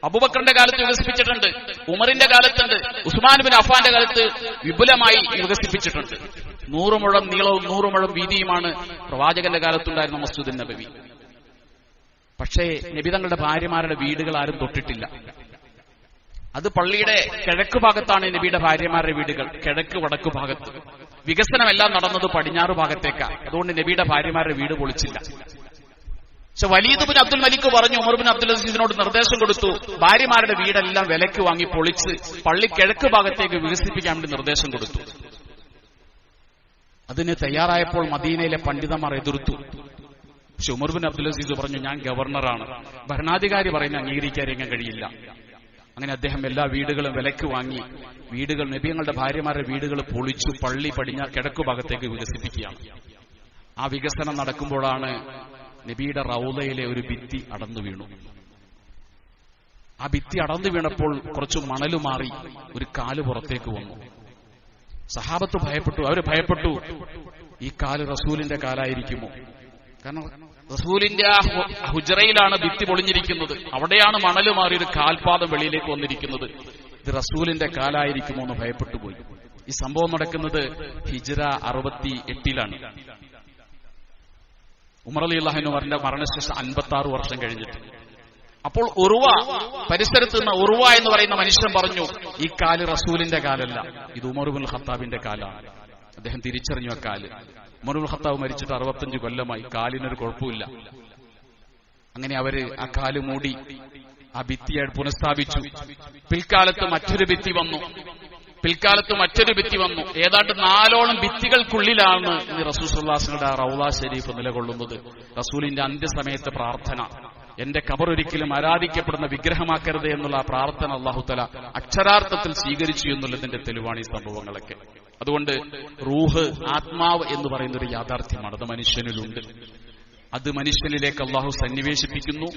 A: അബൂബക്കറിന്റെ കാലത്ത് വികസിപ്പിച്ചിട്ടുണ്ട്, ഉമറിന്റെ കാലത്തുണ്ട്, ഉസ്മാൻ ബിൻ അഫ്ഫാന്റെ കാലത്ത് വിപുലമായി വികസിപ്പിച്ചിട്ടുണ്ട്. 100 മുഴം നീളവും 100 മുഴം വീതിയുമാണ് പ്രവാചകന്റെ കാലത്തുണ്ടായിരുന്ന മസ്ജിദ് നബവി. പക്ഷേ നബി തങ്ങളുടെ ഭാര്യമാരുടെ വീടുകൾ ആരും തൊട്ടിട്ടില്ല. അത് പള്ളിയുടെ കിഴക്ക് ഭാഗത്താണ് നബിയുടെ ഭാര്യമാരുടെ വീടുകൾ, കിഴക്ക് വടക്ക് ഭാഗത്ത്. വികസനമെല്ലാം നടന്നത് പടിഞ്ഞാറ് ഭാഗത്തേക്കാണ്. അതുകൊണ്ട് നബിയുടെ ഭാര്യമാരുടെ വീട് പൊളിച്ചില്ല. പക്ഷെ വലീദ് ബിൻ അബ്ദുൽ മലിക് പറഞ്ഞു, ഉമർ ബിൻ അബ്ദുൽ അസീസിനോട് നിർദ്ദേശം കൊടുത്തു, ഭാര്യമാരുടെ വീടെല്ലാം വിലക്ക് വാങ്ങി പൊളിച്ച് പള്ളി കിഴക്ക് ഭാഗത്തേക്ക് വികസിപ്പിക്കാൻ വേണ്ടി നിർദ്ദേശം കൊടുത്തു. അതിന് തയ്യാറായപ്പോൾ മദീനയിലെ പണ്ഡിതന്മാർ എതിർത്തു. പക്ഷെ ഉമർ ബിൻ അബ്ദുൽ അസീസ് പറഞ്ഞു, ഞാൻ ഗവർണറാണ്, ഭരണാധികാരി പറയുന്ന അംഗീകരിക്കാൻ കഴിയില്ല. അങ്ങനെ അദ്ദേഹം എല്ലാ വീടുകളും വിലക്ക് വാങ്ങി വീടുകൾ, നബിയുടെ ഭാര്യമാരുടെ വീടുകൾ പൊളിച്ചു പള്ളി കിഴക്കു ഭാഗത്തേക്ക് വികസിപ്പിക്കുകയാണ്. ആ വികസനം നടക്കുമ്പോഴാണ് നബിയുടെ റൗളയിലെ ഒരു ഭിത്തി അടർന്നു വീണു. ആ ഭിത്തി അടർന്നു വീണപ്പോൾ കുറച്ചു മണല് മാറി ഒരു കാല് പുറത്തേക്ക് വന്നു. സഹാബത്ത് ഭയപ്പെട്ടു, അവര് ഭയപ്പെട്ടു, ഈ കാല് റസൂലിന്റെ കാലായിരിക്കുമോ? കാരണം റസൂലിന്റെ ആ ഹുജറയിലാണ് ഭിത്തി പൊളിഞ്ഞിരിക്കുന്നത്, അവിടെയാണ് മണല് മാറി ഒരു കാൽപാദം വെളിയിലേക്ക് വന്നിരിക്കുന്നത്. ഇത് റസൂലിന്റെ കാലായിരിക്കുമോ എന്ന് ഭയപ്പെട്ടു പോയി. ഈ സംഭവം നടക്കുന്നത് ഹിജ്റ 68 ഉമർ റളിയല്ലാഹു അൻഹുവിന്റെ മരണശേഷം 56 വർഷം കഴിഞ്ഞിട്ട്. അപ്പോൾ ഉർവ, പരിസരത്ത് നിന്ന് ഉർവ എന്ന് പറയുന്ന മനുഷ്യൻ പറഞ്ഞു, ഈ കാല് റസൂലിന്റെ കാലല്ല, ഇത് ഉമർ ഇബ്നുൽ ഖത്താബിന്റെ കാലാണ്. അദ്ദേഹം തിരിച്ചറിഞ്ഞു ആ കാല്. ഉമർ ഇബ്നുൽ ഖത്താബ് മരിച്ചിട്ട് 65 കൊല്ലമായി, കാലിനൊരു കുഴപ്പമില്ല. അങ്ങനെ അവര് ആ കാല് മൂടി ആ ഭിത്തിയെ പുനഃസ്ഥാപിച്ചു. പിൽക്കാലത്ത് മറ്റൊരു ഭിത്തി വന്നു. ഏതാണ്ട് 4ഓളം ഭിത്തികൾക്കുള്ളിലാണ് റസൂൽ സ്വല്ലല്ലാഹു അലൈഹി വസല്ലമയുടെ റൗള ശരീഫ് നിലകൊള്ളുന്നത്. റസൂലിന്റെ അന്ത്യസമയത്തെ പ്രാർത്ഥന, എന്റെ ഖബർ ഒരിക്കലും ആരാധിക്കപ്പെടുന്ന വിഗ്രഹമാക്കരുത് എന്നുള്ള ആ പ്രാർത്ഥന അല്ലാഹു തആല അക്ഷരാർത്ഥത്തിൽ സ്വീകരിച്ചു എന്നുള്ളതിന്റെ തെളിവാണ് ഈ സംഭവങ്ങളൊക്കെ. അതുകൊണ്ട് റൂഹ്, ആത്മാവ് എന്ന് പറയുന്ന ഒരു യാഥാർത്ഥ്യമാണ്. അത് മനുഷ്യനിലുണ്ട്. അത് മനുഷ്യനിലേക്ക് അള്ളാഹു സന്നിവേശിപ്പിക്കുന്നു,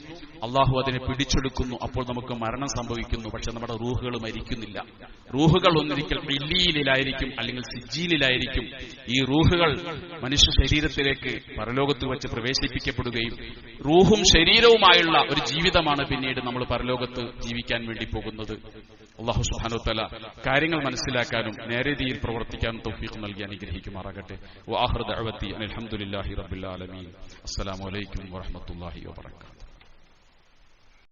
A: അള്ളാഹു അതിനെ പിടിച്ചെടുക്കുന്നു. അപ്പോൾ നമുക്ക് മരണം സംഭവിക്കുന്നു. പക്ഷെ നമ്മുടെ റൂഹുകൾ മരിക്കുന്നില്ല. റൂഹുകൾ ഒന്നിരിക്കൽ ഇല്ലീലിലായിരിക്കും, അല്ലെങ്കിൽ സിജ്ജീലിലായിരിക്കും. ഈ റൂഹുകൾ മനുഷ്യ ശരീരത്തിലേക്ക് പരലോകത്ത് വെച്ച് പ്രവേശിപ്പിക്കപ്പെടുകയും റൂഹും ശരീരവുമായുള്ള ഒരു ജീവിതമാണ് പിന്നീട് നമ്മൾ പരലോകത്ത് ജീവിക്കാൻ വേണ്ടി പോകുന്നത്. അല്ലാഹു സുബ്ഹാനഹു വ തആല കാര്യങ്ങൾ മനസ്സിലാക്കാനും നേരെതിയിൽ പ്രവർത്തിക്കാനും തൗഫീഖ് നൽകി അനുഗ്രഹിക്കുമാറാകട്ടെ. വആഖിറു ദഅവതി അൽഹംദുലില്ലാഹി റബ്ബിൽ ആലമീൻ. അസ്സലാമു അലൈക്കും വറഹ്മത്തുള്ളാഹി വബറകാതുഹു.